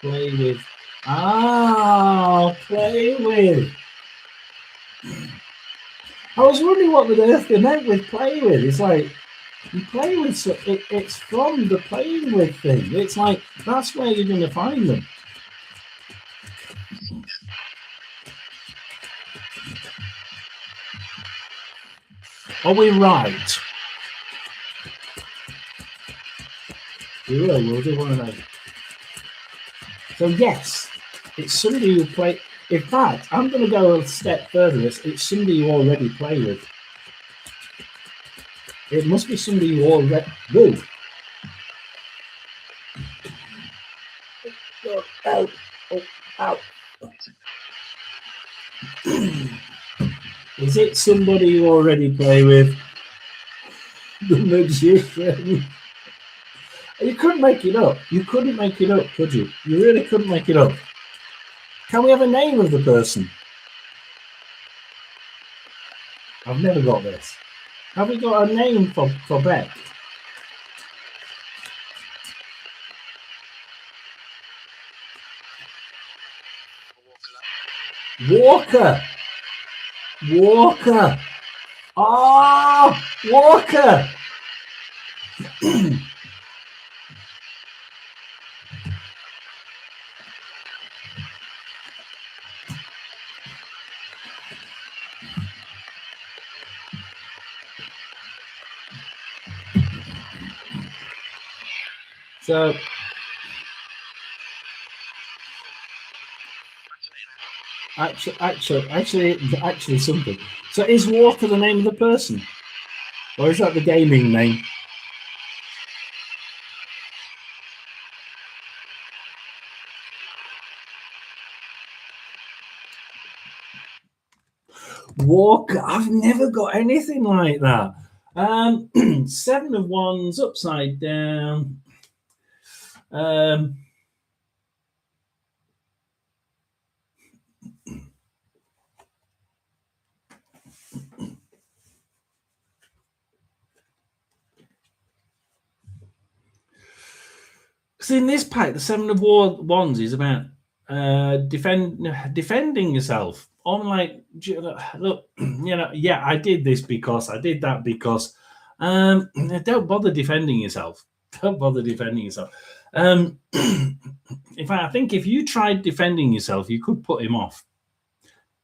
Play with. Play with. I was wondering what the earth they meant with play with. It's like you play with. It's from the playing with thing. It's like that's where you're going to find them. Are we right? We'll do one of those. So yes, it's somebody who play. In fact, I'm going to go a step further. It's somebody you already play with. It must be somebody you already. Woo. Out. Oh, out. Is it somebody you already play with? The magician. You couldn't make it up. You couldn't make it up, could you? You really couldn't make it up. Can we have a name of the person? I've never got this. Have we got a name for Beck? Walker. Walker. Oh, Walker. So actually something. So is Walker the name of the person? Or is that the gaming name? Walker. I've never got anything like that. 7 of Wands upside down. Because in this pack, the 7 of Wands is about defending yourself. I'm like, look, yeah, I did this because I did that because. Don't bother defending yourself. Don't bother defending yourself. In fact, I think if you tried defending yourself, you could put him off.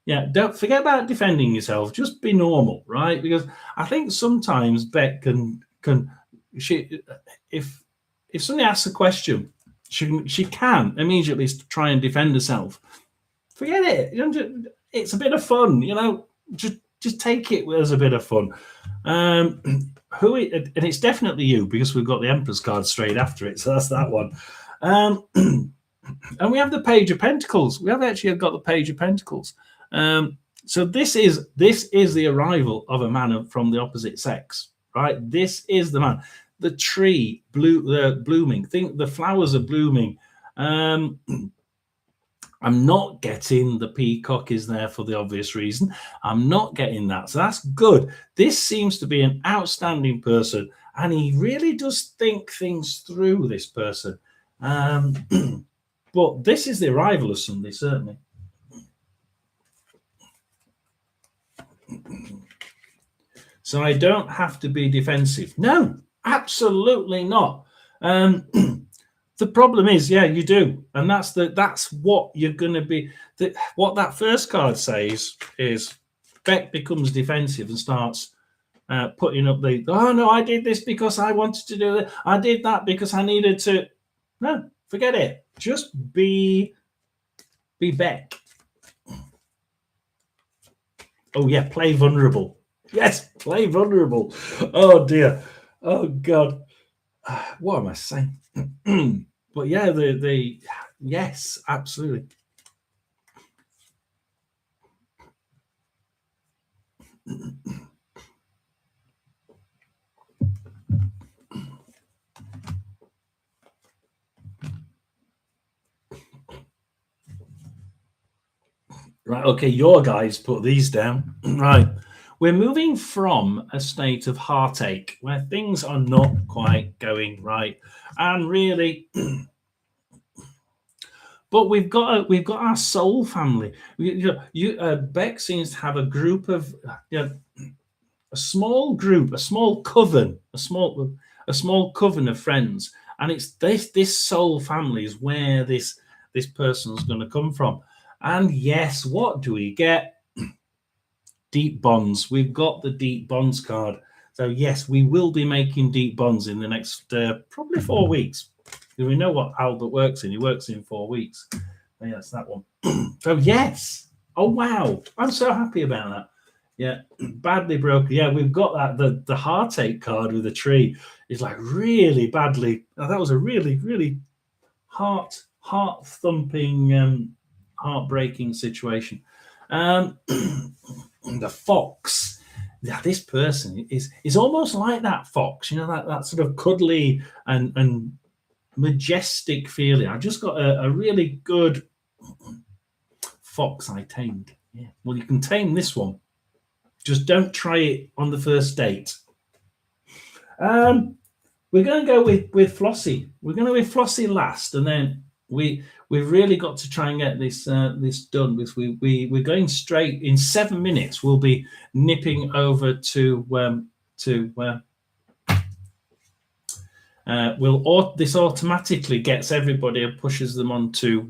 Yeah, don't forget about defending yourself. Just be normal, right? Because I think sometimes Beck if somebody asks a question, she can immediately try and defend herself. Forget it. It's a bit of fun, Just take it as a bit of fun. And it's definitely you because we've got the Emperor's card straight after it, so that's that one. And we have the Page of Pentacles. We have actually got the Page of Pentacles. So this is the arrival of a man from the opposite sex, right? This is the man. The tree blooming. Think the flowers are blooming. I'm not getting the peacock is there for the obvious reason. I'm not getting that. So that's good. This seems to be an outstanding person. And he really does think things through, this person. But this is the arrival of somebody, certainly. So I don't have to be defensive. No, absolutely not. The problem is, yeah, you do, and that's what you're going to be. What that first card says is Beck becomes defensive and starts putting up the, oh no, I did this because I wanted to do it. I did that because I needed to. No, forget it. Just be Beck. Oh yeah, play vulnerable. Yes, play vulnerable. Oh dear. Oh God. What am I saying? But yeah, the yes, absolutely. Right, okay, your guys put these down. Right. We're moving from a state of heartache where things are not quite going right. And really, but we've got our soul family. Beck seems to have a group of a small group, a small coven, a small coven of friends, and it's this soul family is where this person's going to come from. And yes, what do we get? Deep bonds. We've got the deep bonds card. So yes, we will be making deep bonds in the next probably 4 weeks. We know what Albert works in. He works in 4 weeks. Oh, yeah, that's that one. So yes. Oh wow, I'm so happy about that. Yeah, badly broken. Yeah, we've got that. The heartache card with the tree is like really badly. Oh, that was a really heart thumping, heartbreaking situation. The fox. Yeah, this person is almost like that fox. You know, that sort of cuddly and majestic feeling. I just got a really good fox I tamed. Yeah. Well, you can tame this one. Just don't try it on the first date. We're going to go with Flossie. We're going to with Flossie last, and then we've really got to try and get this done. Because we're going straight in 7 minutes. We'll be nipping over to this automatically gets everybody and pushes them onto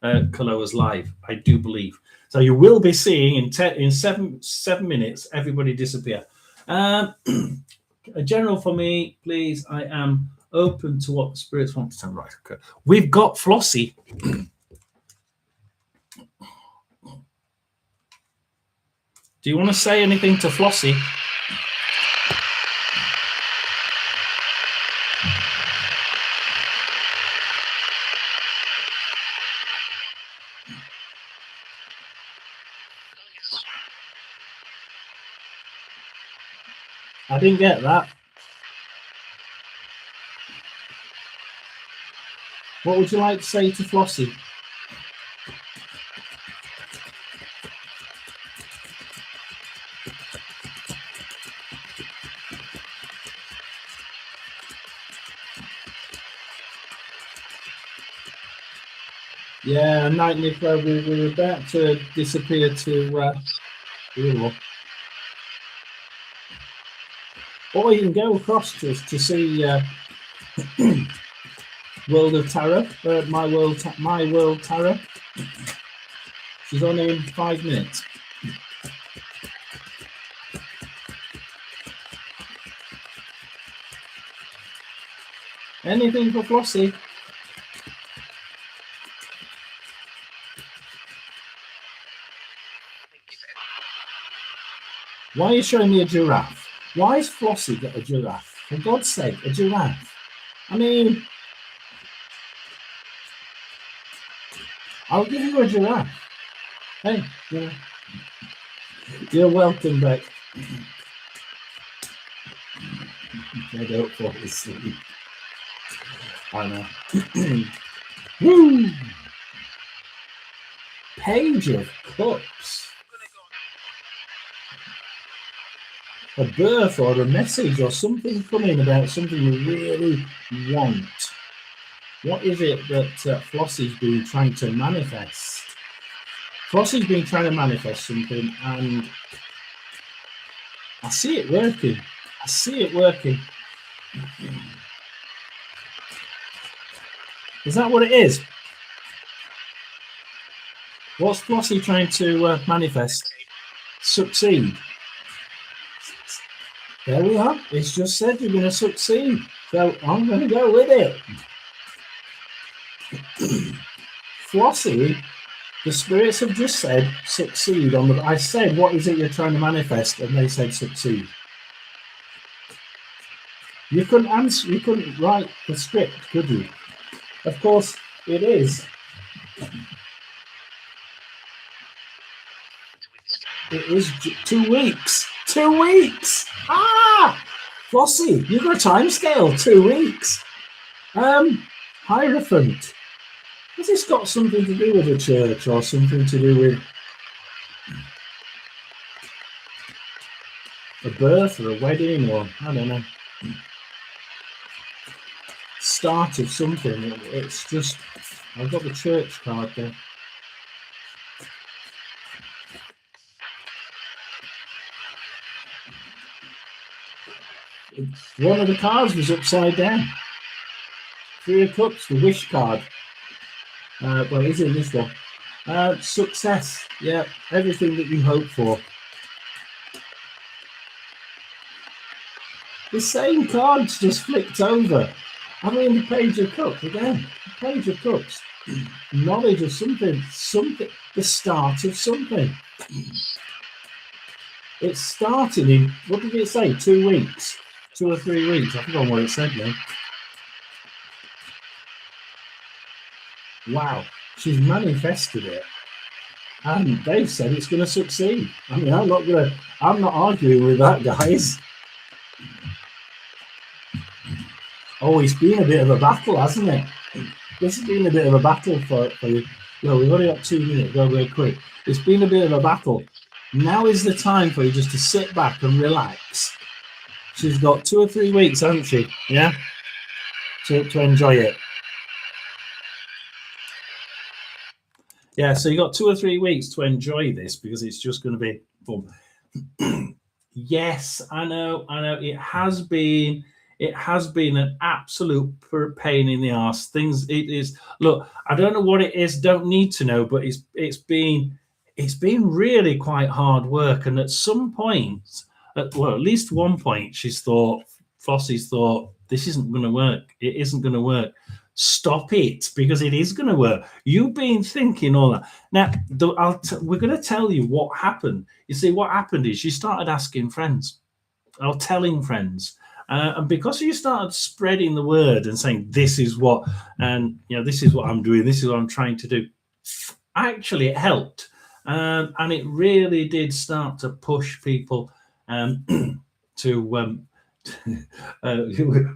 Kaloa's live. I do believe. So you will be seeing in 7 minutes everybody disappear. A general for me, please. I am open to what the spirits want to tell. Right, okay. We've got Flossie. Do you want to say anything to Flossie? I didn't get that. What would you like to say to Flossie? Yeah, Nightly Pro, we're about to disappear to or you can go across to see World of Tarot, My World Tarot. She's only in 5 minutes. Anything for Flossie? Why are you showing me a giraffe? Why is Flossie got a giraffe? For God's sake, a giraffe. I mean, I'll give you a giraffe. Hey, you're welcome, Beck. I don't fall asleep. I know. Woo! Page of Cups. A birth or a message or something coming about something you really want. What is it that Flossie's been trying to manifest? Flossie's been trying to manifest something, and I see it working. I see it working. Is that what it is? What's Flossie trying to manifest? Succeed. There we are. It's just said you're going to succeed. So I'm going to go with it. Flossie, the spirits have just said succeed. I said, what is it you're trying to manifest? And they said succeed. You couldn't answer. You couldn't write the script, could you? Of course, it is. It is 2 weeks. 2 weeks. Ah, Flossie, you've got a time scale. 2 weeks. Hierophant. Has this got something to do with a church or something to do with a birth or a wedding or I don't know? Start of something. It's just I've got the church card there. One of the cards was upside down. 3 of Cups, the wish card. Well, it's in this one. Success. Yeah, everything that you hope for. The same cards just flipped over. I mean, the Page of Cups again. The Page of Cups. Knowledge of something. Something. The start of something. It's starting in, what did it say? 2 weeks. 2 or 3 weeks. I forgot what it said now. Wow. She's manifested it. And they've said it's going to succeed. I mean, I'm not arguing with that, guys. Oh, it's been a bit of a battle, hasn't it? This has been a bit of a battle for you. No, we've only got 2 minutes. Go very quick. It's been a bit of a battle. Now is the time for you just to sit back and relax. She's got 2 or 3 weeks, hasn't she? Yeah? To enjoy it. Yeah, so you got 2 or 3 weeks to enjoy this because it's just going to be fun. Yes, I know. It has been an absolute pain in the arse. It is. Look, I don't know what it is. Don't need to know, but it's been really quite hard work. And at some point, at least one point, Flossie's thought, this isn't going to work. It isn't going to work. Stop it, because it is going to work. You've been thinking all that. Now, we're going to tell you what happened. You see, what happened is you started asking friends or telling friends. And because you started spreading the word and saying, this is what, and this is what I'm doing, this is what I'm trying to do, actually it helped. And it really did start to push people to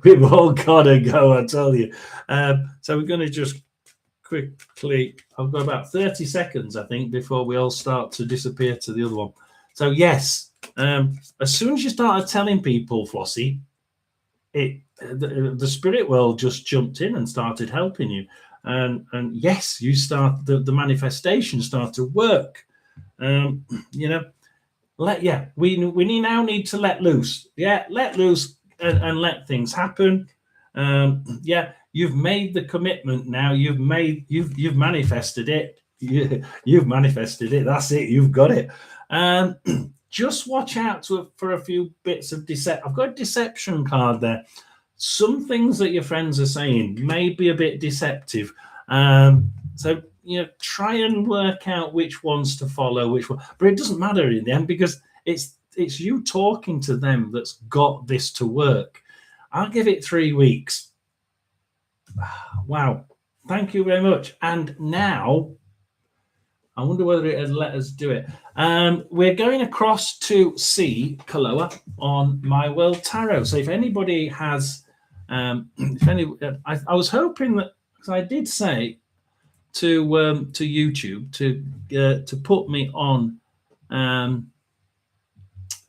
we've all got to go, I tell you. So we're going to just quickly, I've got about 30 seconds, I think, before we all start to disappear to the other one. So yes, as soon as you started telling people, Flossie, the spirit world just jumped in and started helping you. And yes, you start the manifestation start to work. We now need to let loose. Yeah, let loose and let things happen. You've made the commitment now. You've manifested it. You've manifested it. That's it. You've got it. Just watch out for a few bits of deception. I've got a deception card there. Some things that your friends are saying may be a bit deceptive. So try and work out which ones to follow, which one. But it doesn't matter in the end, because it's you talking to them that's got this to work. I'll give it 3 weeks. Wow. Thank you very much. And now, I wonder whether it has let us do it. We're going across to see Kaloa on My World Tarot. So if anybody has, I was hoping that, because I did say to YouTube to put me on,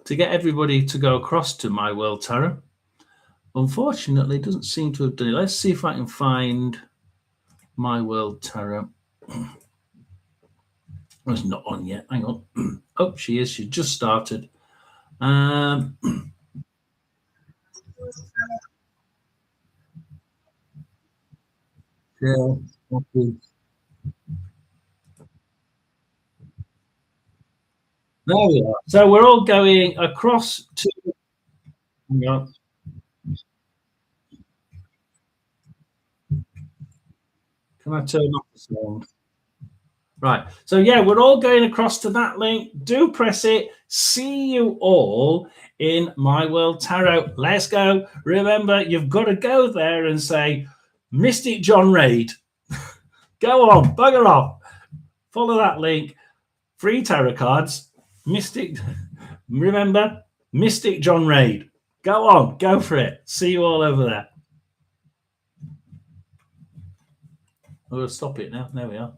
to get everybody to go across to My World Tarot. Unfortunately, it doesn't seem to have done it. Let's see if I can find My World Tarot. It's not on yet. Hang on. Oh, she is. She just started. Um, yeah, okay. There we are. So we're all going across to. Hang on, can I turn off the sound? Right. So yeah, we're all going across to that link. Do press it. See you all in My World Tarot. Let's go. Remember, you've got to go there and say, Mystic John Raid. Go on, bugger off. Follow that link. Free tarot cards. Mystic. Remember, Mystic John Raid. Go on, go for it. See you all over there. I'm going to stop it now. There we are.